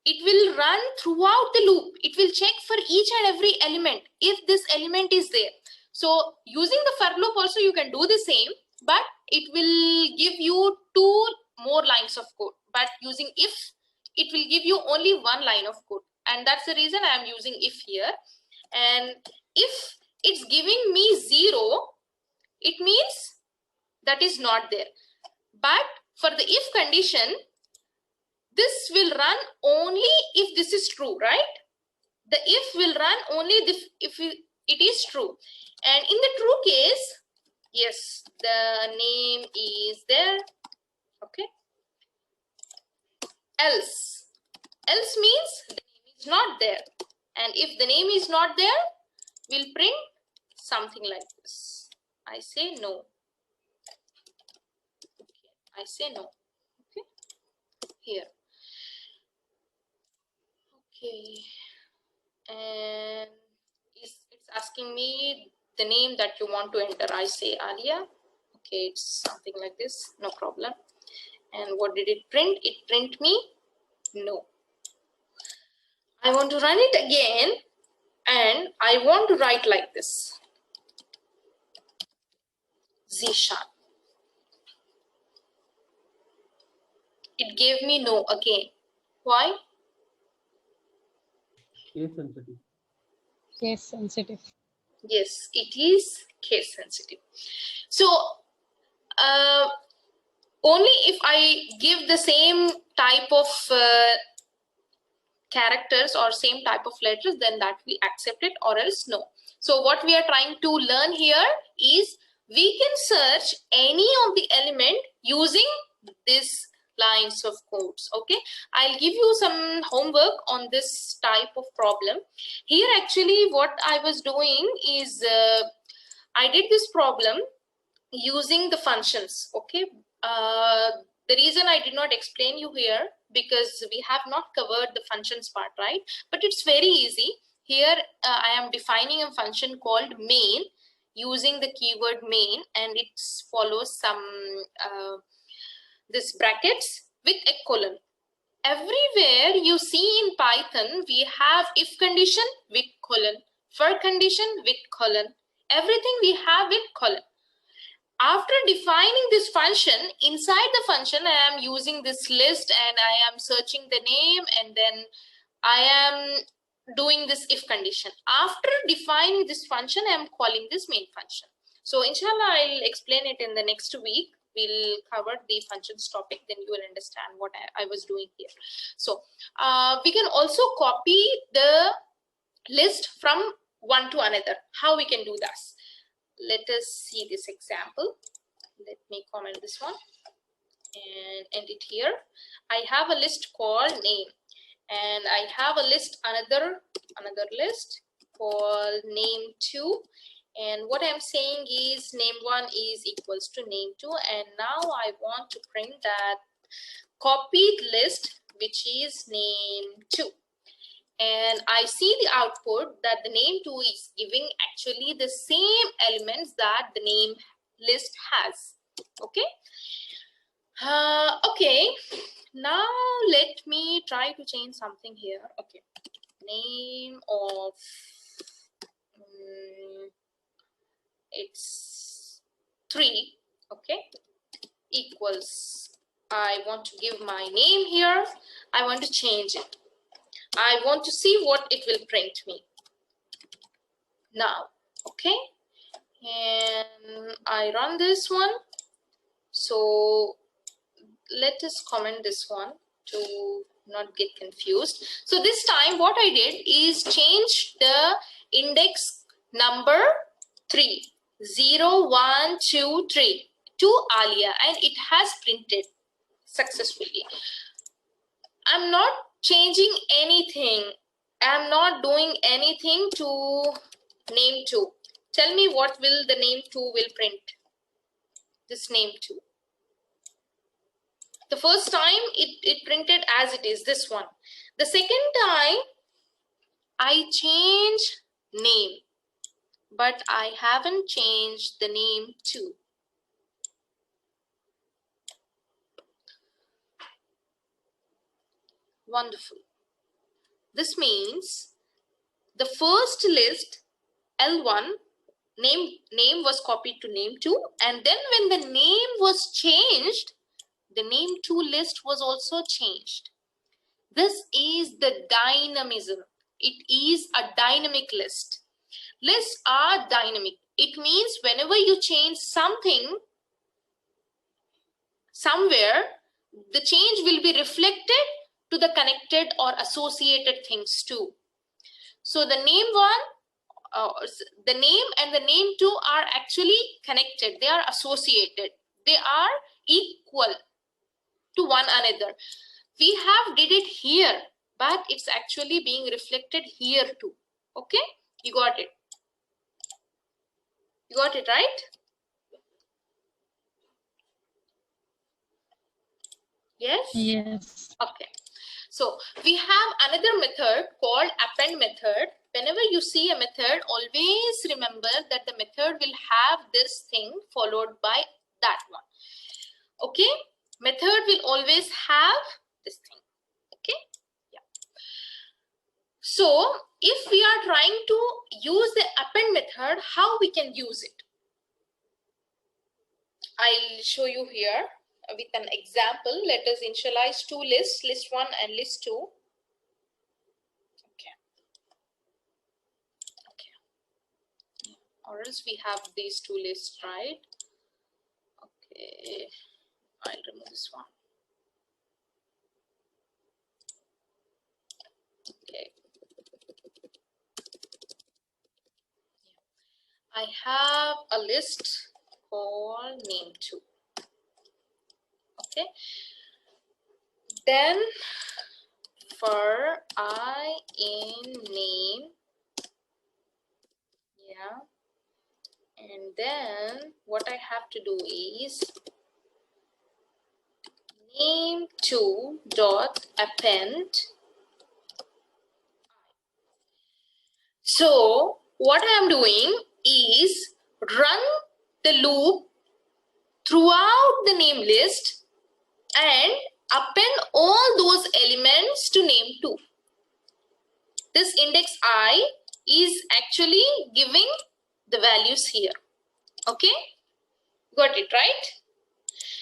It will run throughout the loop. It will check for each and every element if this element is there. So using the for loop also you can do the same, but it will give you 2 more lines of code. But using if, it will give you only 1 line of code, and that's the reason I am using if here. And if it's giving me 0, it means that is not there. But for the if condition, this will run only if this is true, right? The if will run only if it is true. And in the true case, yes, the name is there. Okay. Else means the name is not there. And if the name is not there, we'll print something like this. I say no. Okay. I say no. Okay. Here. Okay. And it's asking me the name that you want to enter. I say Alia. Okay, it's something like this, no problem. And what did it print? It print me no. I want to run it again, and I want to write like this, Zishan. It gave me no again. Why? Case sensitive. Case sensitive. Yes, it is case sensitive. So only if I give the same type of characters or same type of letters, then that we accept it, or else no. So what we are trying to learn here is we can search any of the element using this lines of codes. Okay, I'll give you some homework on this type of problem. Here actually what I was doing is I did this problem using the functions. Okay, the reason I did not explain you here because we have not covered the functions part, right? But it's very easy. Here I am defining a function called main using the keyword main, and it follows some this brackets with a colon. Everywhere you see in Python, we have if condition with colon, for condition with colon, everything we have with colon. After defining this function, inside the function, I am using this list and I am searching the name, and then I am doing this if condition. After defining this function, I am calling this main function. So inshallah, I'll explain it in the next week. We'll cover the functions topic, then you will understand what I was doing here. So we can also copy the list from one to another. How we can do that? Let us see this example. Let me comment this one and end it here. I have a list called name, and I have a list, another list called name2, and what I'm saying is name1 is equals to name2, and now I want to print that copied list which is name2. And I see the output that the name2 is giving actually the same elements that the name list has. Okay. Okay. Now let me try to change something here. Okay. Name of it's 3. Okay. Equals. I want to give my name here. I want to change it. I want to see what it will print me now. Okay, and I run this one. So let us comment this one to not get confused. So this time what I did is change the index number 3, 0, 1, 2, 3 to Alia, and it has printed successfully. I'm not changing anything. I'm not doing anything to name2. Tell me what will the name2 will print. This name2. The first time it printed as it is, this one. The second time I change name, but I haven't changed the name2. Wonderful. This means the first list L1 name was copied to name2, and then when the name was changed, the name2 list was also changed. This is the dynamism. It is a dynamic list. Lists are dynamic. It means whenever you change something somewhere, the change will be reflected to the connected or associated things too. So the name the name and the name2 are actually connected. They are associated. They are equal to one another. We have did it here, but it's actually being reflected here too. Okay, you got it. You got it, right? Yes? Yes. Okay. So we have another method called append method. Whenever you see a method, always remember that the method will have this thing followed by that one. Okay? Method will always have this thing. Okay? Yeah. So if we are trying to use the append method, how we can use it? I'll show you here. with an example. Let us initialize two lists, list 1 and list 2. Okay. Or else we have these two lists, right? Okay, I'll remove this one. Okay. I have a list called name2. Okay. Then for I in name, yeah. And then what I have to do is name2 dot append. So what I am doing is run the loop throughout the name list and append all those elements to name2. This index I is actually giving the values here. Okay, got it, right?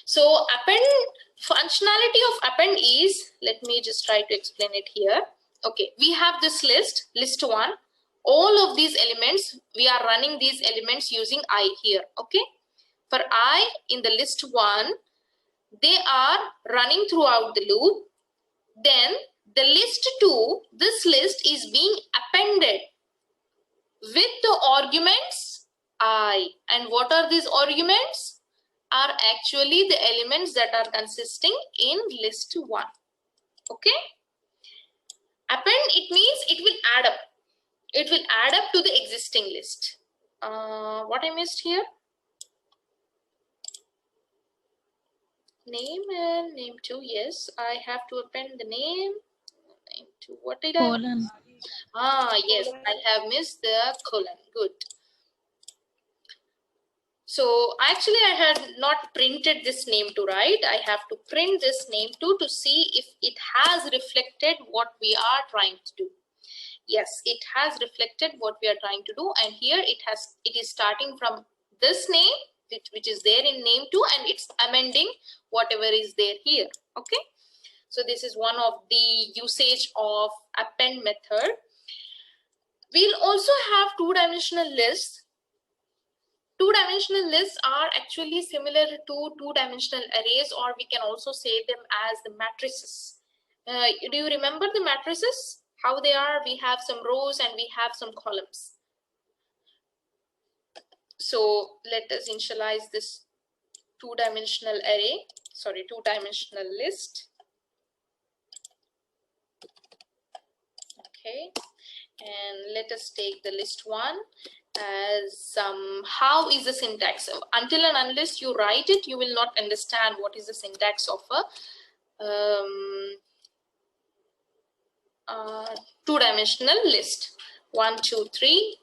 So append, functionality of append is, let me just try to explain it here. Okay, we have this list, list 1. All of these elements, we are running these elements using I here. Okay, for I in the list 1, they are running throughout the loop. Then the list 2, this list is being appended with the arguments I. And what are these arguments? Are actually the elements that are consisting in list 1. Okay. Append, it means it will add up. It will add up to the existing list. What I missed here? Name and name2. Yes, I have to append the name. Name2. What did Colon. yes, I have missed the colon. Good. So actually I had not printed this name2, right? I have to print this name2 to see if it has reflected what we are trying to do. Yes, it has reflected what we are trying to do, and here it is starting from this name which is there in name2, and it's amending whatever is there here. Okay, so this is one of the usage of append method. We'll also have two-dimensional lists. Two-dimensional lists are actually similar to two-dimensional arrays, or we can also say them as the matrices. Do you remember the matrices? How they are? We have some rows and we have some columns. So let us initialize this two-dimensional array, sorry, two-dimensional list. Okay, and let us take the list 1 as how is the syntax. Until and unless you write it, you will not understand what is the syntax of a two-dimensional list. 1, 2, 3,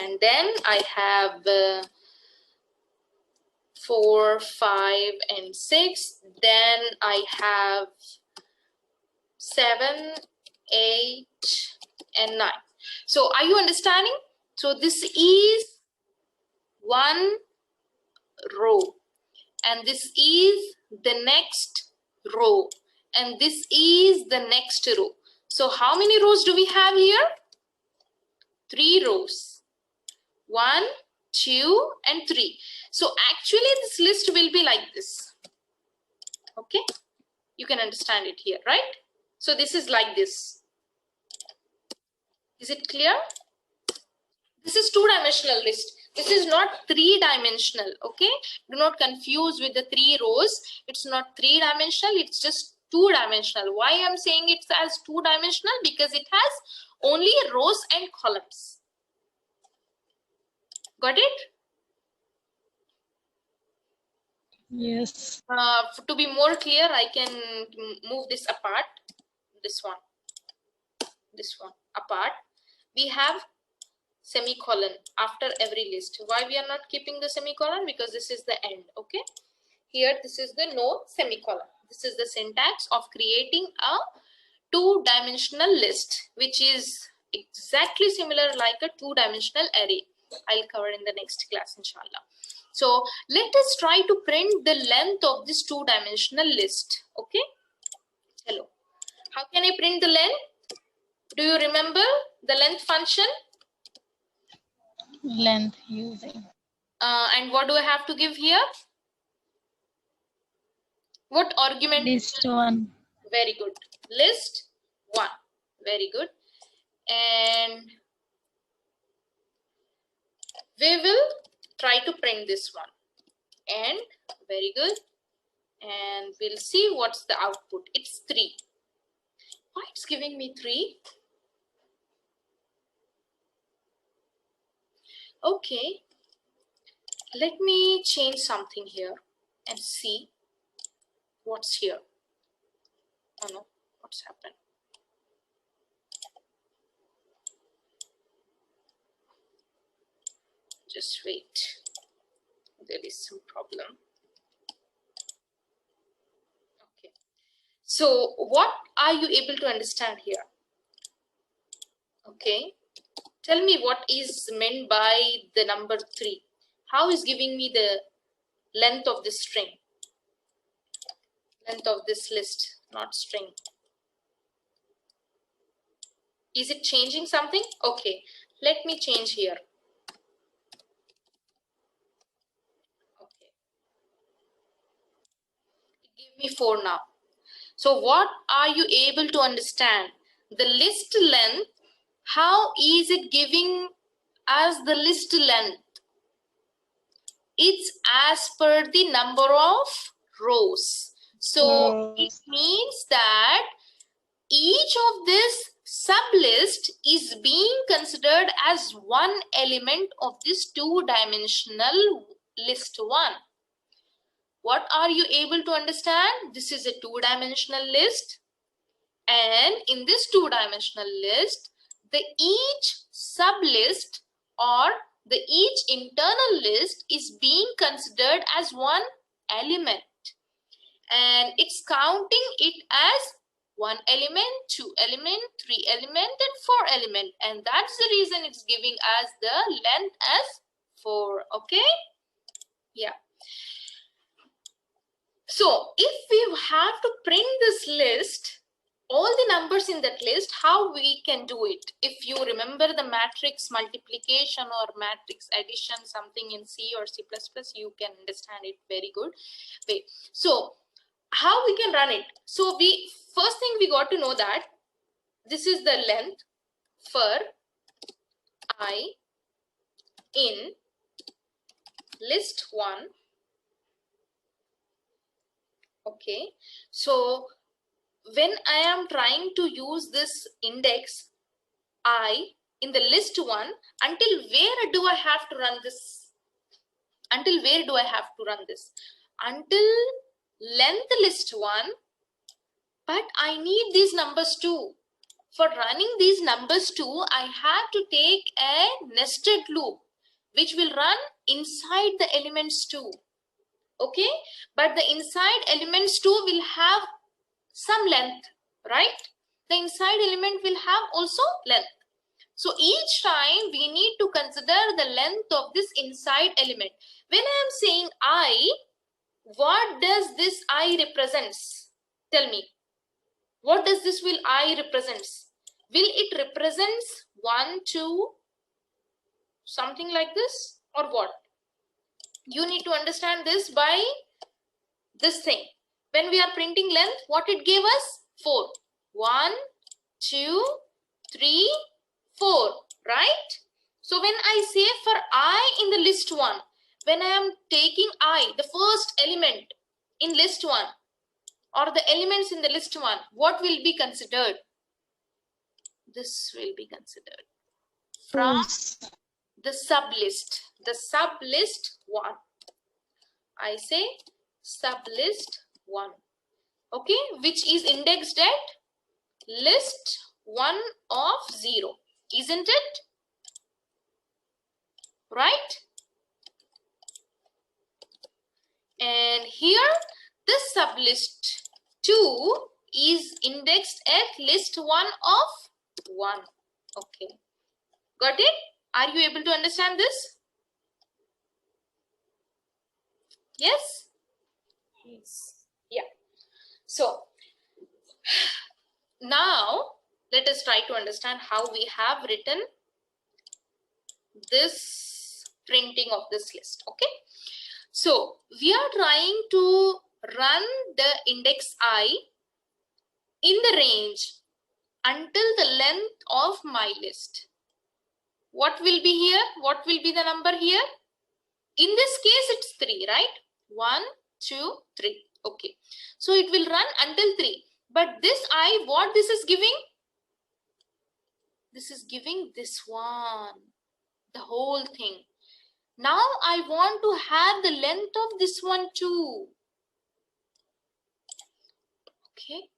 and then I have 4, 5, and 6. Then I have 7, 8, and 9. So are you understanding? So this is one row, and this is the next row, and this is the next row. So how many rows do we have here? 3 rows. 1, 2, and 3. So actually this list will be like this. Okay, you can understand it here, right? So this is like this. Is it clear? This is two-dimensional list. This is not three-dimensional. Okay, do not confuse with the 3 rows. It's not three-dimensional, it's just two-dimensional. Why I'm saying it's as two-dimensional? Because it has only rows and columns. Got it? Yes. To be more clear, I can move this apart. This one apart. We have semicolon after every list. Why we are not keeping the semicolon? Because this is the end. Okay, here this is the no semicolon. This is the syntax of creating a two-dimensional list, which is exactly similar like a two-dimensional array. I'll cover in the next class, inshallah. So let us try to print the length of this two-dimensional list. Okay. Hello. How can I print the length? Do you remember the length function? Length using. And what do I have to give here? What argument? List 1. Very good. List 1. Very good. And we will try to print this one. And very good. And we'll see what's the output. It's 3. Why it's giving me 3? Okay. Let me change something here and see what's here. Oh no, what's happened? Just wait. There is some problem. Okay. So what are you able to understand here? Okay. Tell me what is meant by the number 3. How is giving me the length of this string? Length of this list, not string. Is it changing something? Okay. Let me change here. Okay. It gave me 4 now. So what are you able to understand? The list length, how is it giving us the list length? It's as per the number of rows. So it means that each of this sublist is being considered as one element of this two-dimensional list 1. What are you able to understand? This is a two-dimensional list. And in this two-dimensional list, each sublist or each internal list is being considered as one element. And it's counting it as 1 element, 2 element, 3 element, and 4 element. And that's the reason it's giving us the length as 4. Okay? Yeah. So if we have to print this list, all the numbers in that list, how we can do it? If you remember the matrix multiplication or matrix addition, something in C or C++, you can understand it very good. Wait, so how we can run it? So first thing we got to know that this is the length for I in list 1. Okay, so when I am trying to use this index I in the list 1, until where do I have to run this? Until where do I have to run this? Until length list 1, but I need these numbers too. For running these numbers too, I have to take a nested loop which will run inside the elements too. Okay, but the inside elements too will have some length, right? The inside element will have also length. So each time we need to consider the length of this inside element. When I am saying I, what does this I represents? Tell me. What does this will I represents? Will it represents 1, 2, something like this, or what? You need to understand this by this thing. When we are printing length, what it gave us? 4. 1, 2, 3, 4, right? So when I say for I in the list 1, when I am taking I, the first element in list 1, or the elements in the list 1, what will be considered? This will be considered from the sublist. The sublist 1. I say sublist 1. Okay, which is indexed at list 1 of 0. Isn't it? Right? And here this sublist 2 is indexed at list 1 of 1. Okay. Got it? Are you able to understand this? Yes? Yes. Yeah. So now let us try to understand how we have written this printing of this list. Okay. So we are trying to run the index I in the range until the length of my list. What will be here? What will be the number here? In this case, it's 3, right? 1, 2, 3. Okay. So it will run until 3. But this I, what this is giving? This is giving this one, the whole thing. Now I want to have the length of this one too. Okay.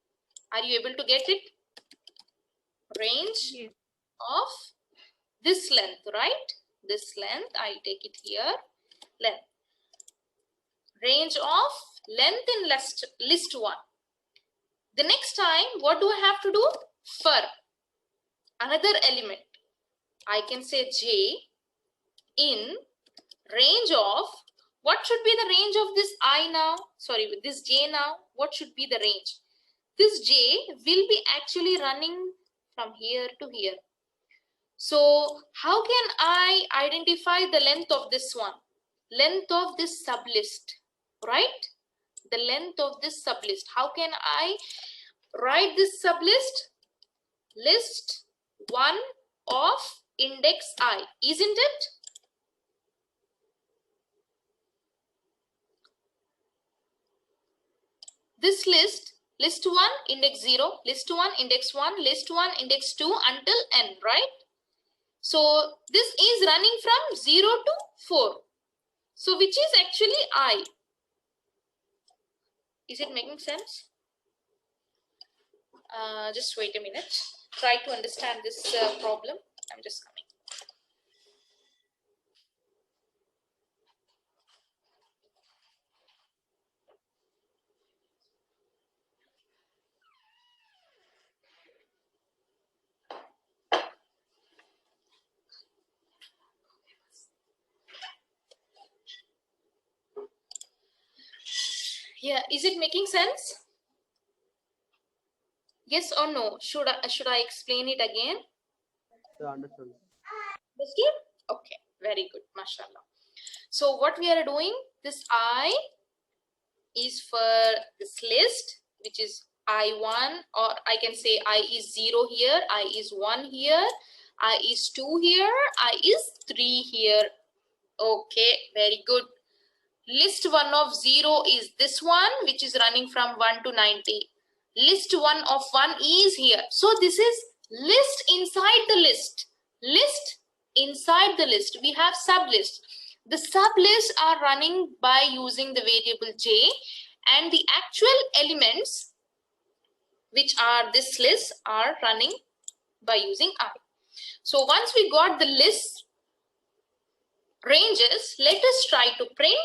Are you able to get it? Range Yes. of this length, right? This length, I take it here. Length. Range of length in list 1. The next time, what do I have to do? For another element, I can say j in range of, what should be the range of this I now? Sorry, with this j now, what should be the range? This j will be actually running from here to here. So how can I identify the length of this one? Length of this sublist, right? The length of this sublist. How can I write this sublist? List 1 of index I, isn't it? This list 1, index 0, list 1, index 1, list 1, index 2 until n, right? So this is running from 0 to 4. So which is actually I. Is it making sense? Just wait a minute. Try to understand this problem. I'm just coming. Yeah, is it making sense? Yes or no? Should I explain it again? Yeah, understand. Understood? Okay, very good, mashallah. So what we are doing, this I is for this list, which is I1, or I can say I is 0 here, I is 1 here, I is 2 here, I is 3 here. Okay, very good. List 1 of 0 is this one, which is running from 1 to 90. List 1 of 1 is here. So this is list inside the list. List inside the list. We have sublist. The sublists are running by using the variable j, and the actual elements, which are this list, are running by using I. So once we got the list ranges, let us try to print.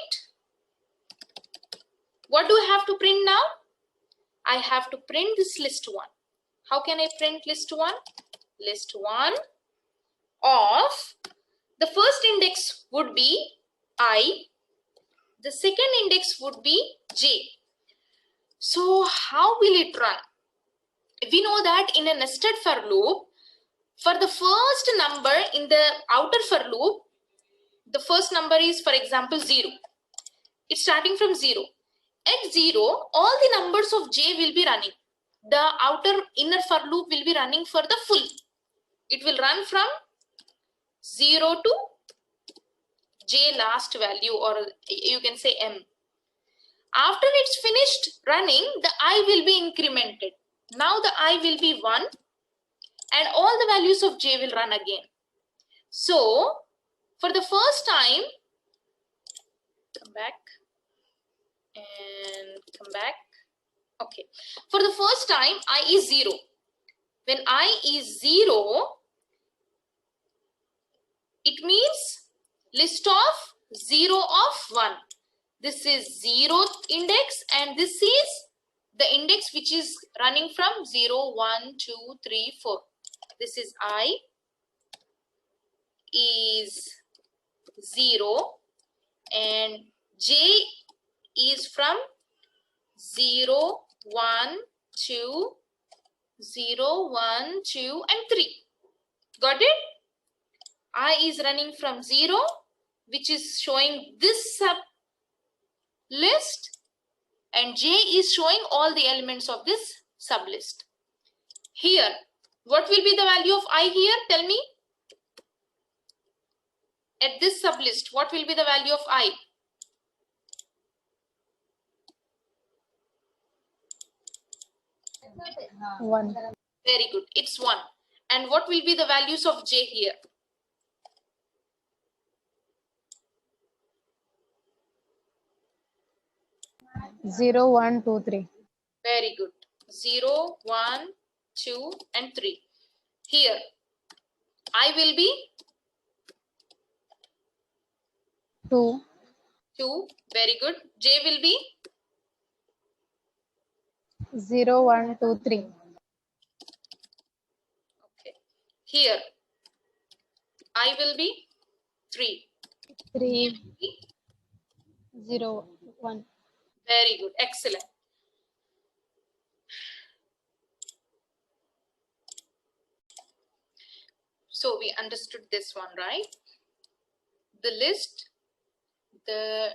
What do I have to print now? I have to print this list 1. How can I print list 1? List 1 of, the first index would be I, the second index would be j. So how will it run? We know that in a nested for loop, for the first number in the outer for loop, the first number is, for example, 0. It's starting from 0. At 0, all the numbers of j will be running. The outer inner for loop will be running for the full. It will run from 0 to j last value, or you can say m. After it's finished running, the I will be incremented. Now the I will be 1 and all the values of j will run again. So for the first time, come back and come back. Okay, for the first time I is 0. When I is 0, it means list of 0 of 1. This is 0th index and this is the index which is running from 0, 1, 2, 3, 4. This is I. is 0 and j is from 0, 1, 2, 0, 1, 2 and 3. Got it? I is running from 0, which is showing this sub list, and j is showing all the elements of this sub list. Here, what will be the value of I here? Tell me. At this sub list, what will be the value of I? One. Very good. It's 1. And what will be the values of j here? 0, 1, 2, 3. Very good. 0, 1, 2 and 3. Here, I will be 2. 2. Very good. J will be 0, 1, 2, 3. okay. Here, I will be 3. 3, 0, 1. Very good. Excellent. So we understood this one, right? The list, the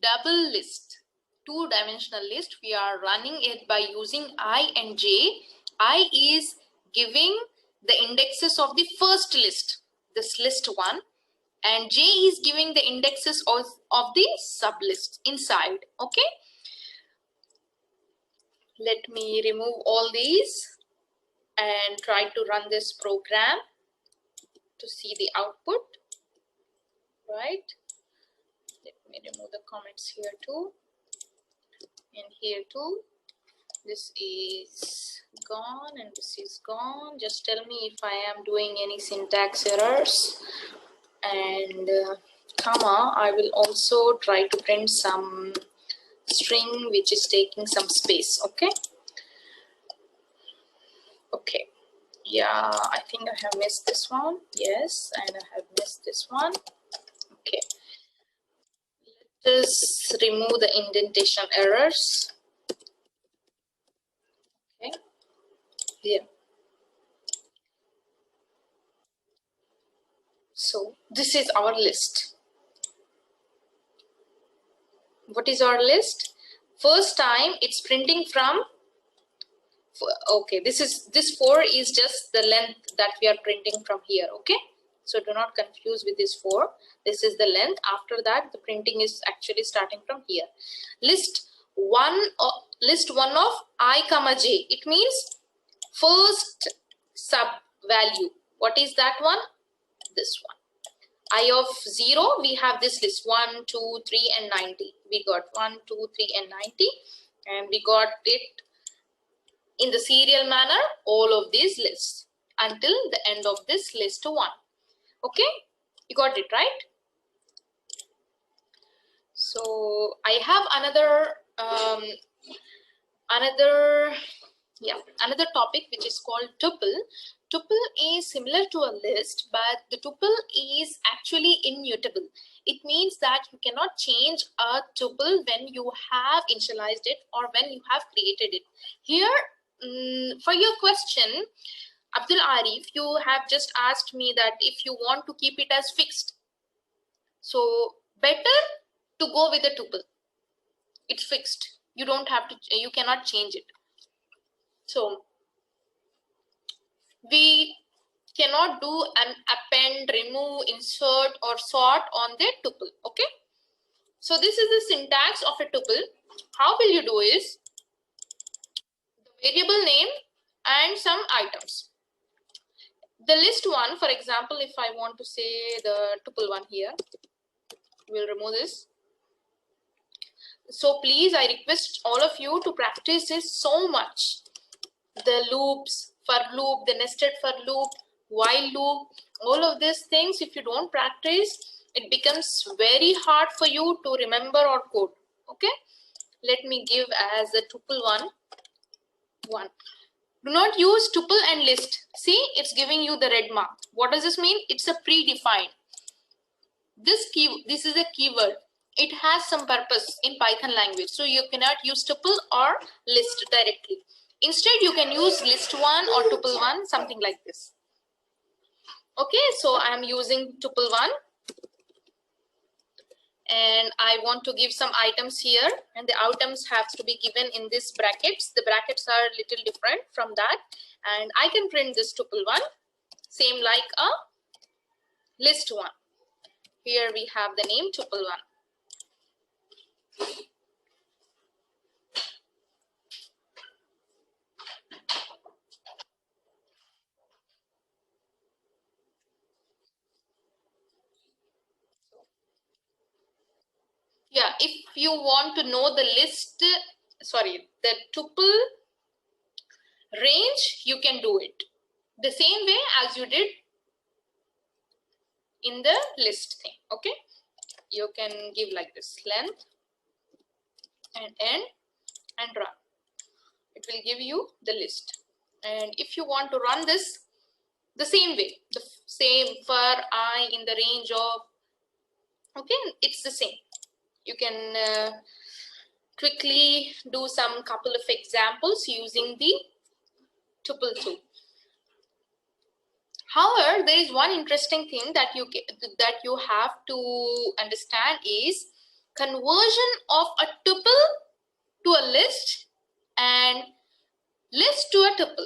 double list, two-dimensional list, we are running it by using I and J. I is giving the indexes of the first list, this list 1, and J is giving the indexes of the sub list inside. Okay, let me remove all these and try to run this program to see the output. Right, let me remove the comments here too and here too. This is gone and this is gone. Just tell me if I am doing any syntax errors. And comma, I will also try to print some string which is taking some space. Okay, okay, yeah, I think I have missed this one. Yes, and I have missed this one. Okay, let us remove the indentation errors. Okay, here. So this is our list. What is our list? First time it's printing from, okay, this 4 is just the length that we are printing from here. Okay, so do not confuse with this 4. This is the length. After that, the printing is actually starting from here. List 1 of I comma j. It means first sub value. What is that one? This one. I of 0, we have this list 1, 2, 3 and 90. We got 1, 2, 3 and 90, and we got it in the serial manner, all of these lists until the end of this list 1. Okay, you got it, right? So I have another topic which is called tuple. Tuple is similar to a list, but the tuple is actually immutable. It means that you cannot change a tuple when you have initialized it or when you have created it. Here, for your question, Abdul Arif, you have just asked me that if you want to keep it as fixed. So better to go with a tuple. It's fixed. You don't have to, you cannot change it. So we cannot do an append, remove, insert or sort on the tuple. Okay, so this is the syntax of a tuple. How will you do is the variable name and some items. The list 1, for example, if I want to say the tuple 1 here, we'll remove this. So please, I request all of you to practice this so much. The loops, for loop, the nested for loop, while loop, all of these things, if you don't practice, it becomes very hard for you to remember or code. Okay, let me give as a tuple 1. Do not use tuple and list. See, it's giving you the red mark. What does this mean? It's a predefined. this is a keyword. It has some purpose in Python language. So you cannot use tuple or list directly. Instead, you can use list1 or tuple1, something like this. Okay, so I am using tuple1. And I want to give some items here, and the items have to be given in these brackets. The brackets are a little different from that, and I can print this tuple1, same like a list1. Here we have the name tuple1. Yeah, if you want to know the list, the tuple range, you can do it the same way as you did in the list thing. Okay, you can give like this, length and end and run. It will give you the list. And if you want to run this the same way, the same for I in the range of, okay, it's the same. You can quickly do some couple of examples using the tuple tool. However, there is one interesting thing that you have to understand is conversion of a tuple to a list and list to a tuple.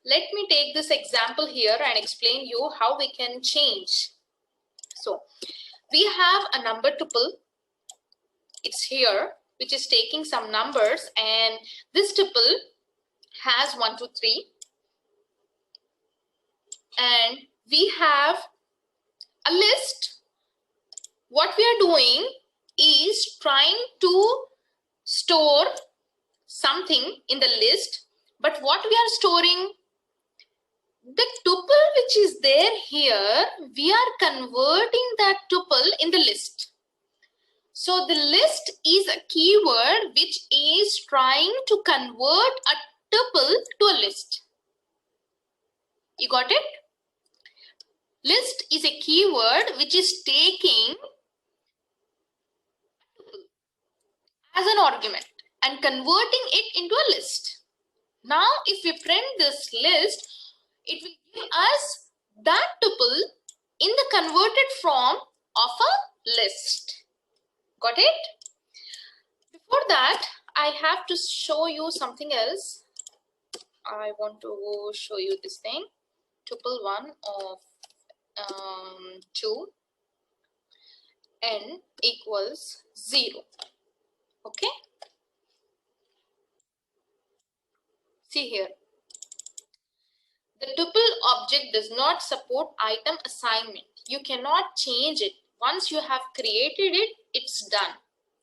Let me take this example here and explain you how we can change. So we have a number tuple. It's here, which is taking some numbers, and this tuple has 1, 2, 3. And we have a list. What we are doing is trying to store something in the list, but what we are storing, the tuple which is there here, we are converting that tuple in the list. So the list is a keyword which is trying to convert a tuple to a list. You got it? List is a keyword which is taking as an argument and converting it into a list. Now, if we print this list, it will give us that tuple in the converted form of a list. Got it? Before that, I have to show you something else. I want to show you this thing. Tuple1 of 2 n equals 0. Okay? See here. The tuple object does not support item assignment. You cannot change it. Once you have created it, it's done.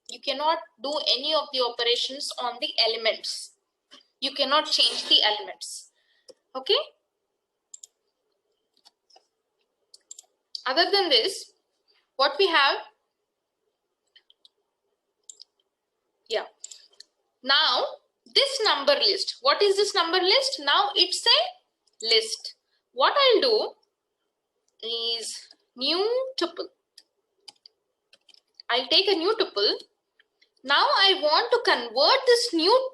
You cannot do any of the operations on the elements. You cannot change the elements. Okay? Other than this, what we have? Yeah. Now, this number list. What is this number list? Now it's a list. What I'll do is new tuple. I'll take a new tuple. Now I want to convert this new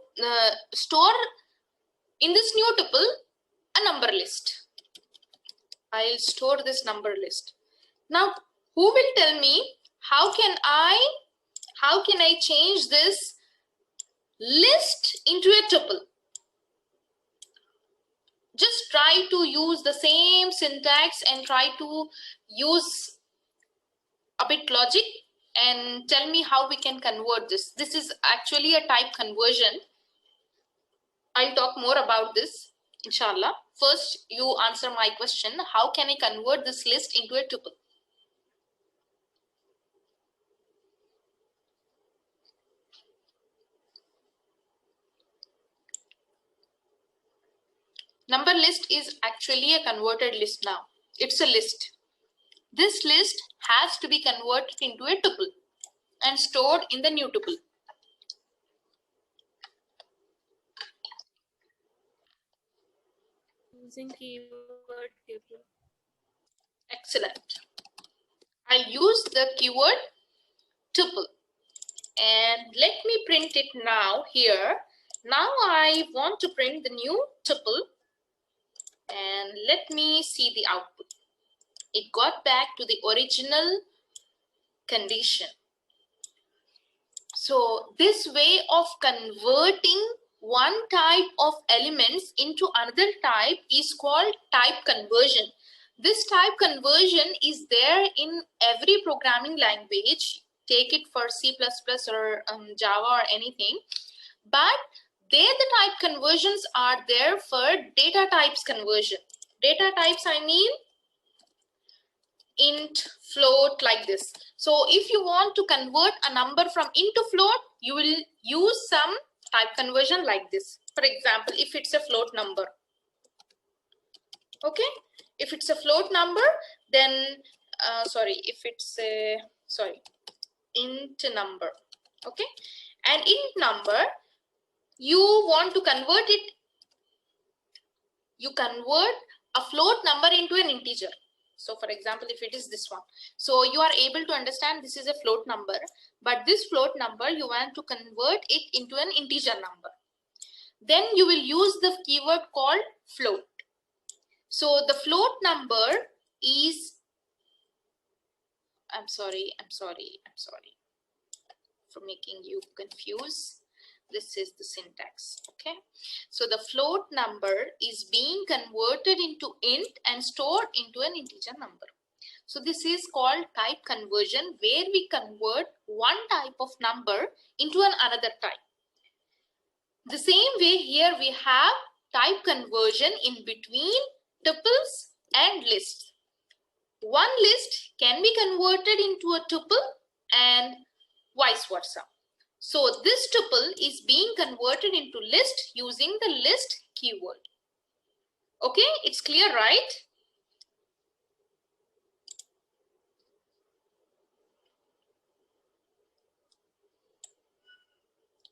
store in this new tuple a number list. I'll store this number list. Now, who will tell me how can I change this list into a tuple? Just try to use the same syntax and try to use a bit logic and tell me how we can convert this. This is actually a type conversion. I'll talk more about this, inshallah. First, you answer my question. How can I convert this list into a tuple? Number list is actually a converted list now. It's a list. This list has to be converted into a tuple and stored in the new tuple. Using keyword tuple. Excellent. I'll use the keyword tuple. And let me print it now here. Now I want to print the new tuple. And let me see the output. It got back to the original condition. So this way of converting one type of elements into another type is called type conversion. This type conversion is there in every programming language. Take it for C++ or Java or anything. But there the type conversions are there for data types conversion. Data types, I mean int, float, like this. So if you want to convert a number from int to float, you will use some type conversion like this. For example, if it's a float number, okay, if it's a float number, then if it's a int number, okay, and int number, you want to convert it, you convert a float number into an integer. So for example, if it is this one, so you are able to understand this is a float number, but this float number you want to convert it into an integer number. Then you will use the keyword called float. So the float number is, I'm sorry for making you confused. This is the syntax, okay? So the float number is being converted into int and stored into an integer number. So this is called type conversion, where we convert one type of number into another type. The same way here we have type conversion in between tuples and lists. One list can be converted into a tuple and vice versa. So this tuple is being converted into list using the list keyword. Okay, it's clear, right?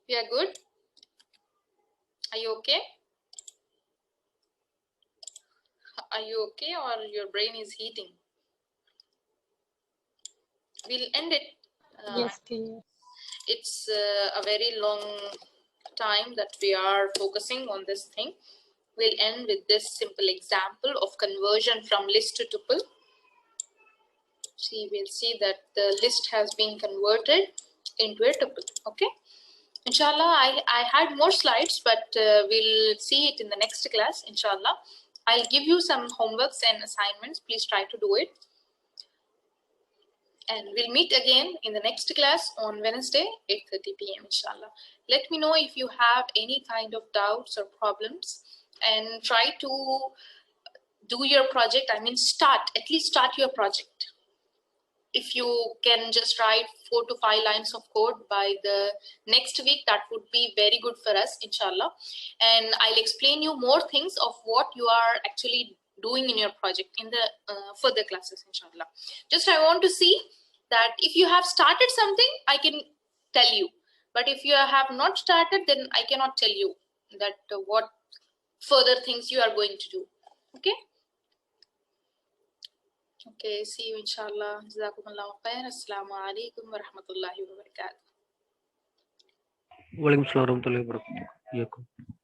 We are good? Are you okay? Are you okay, or your brain is heating? We'll end it. Yes, clear. It's a very long time that we are focusing on this thing. We'll end with this simple example of conversion from list to tuple. See, we'll see that the list has been converted into a tuple. Okay, inshallah. I had more slides, but we'll see it in the next class, inshallah. I'll give you some homeworks and assignments. Please try to do it. And we'll meet again in the next class on Wednesday, 8:30 p.m. inshallah. Let me know if you have any kind of doubts or problems, and try to do your project. I mean, at least start your project. If you can just write 4 to 5 lines of code by the next week, that would be very good for us, inshallah. And I'll explain you more things of what you are actually doing in your project in the further classes, inshallah. Just I want to see that if you have started something, I can tell you. But if you have not started, then I cannot tell you that what further things you are going to do. Okay? Okay, see you inshallah. Jazakumullahu khair. Assalamu alaikum wa rahmatullahi wa barakatuh. Walaikum salam warahmatullahi wabarakatuh.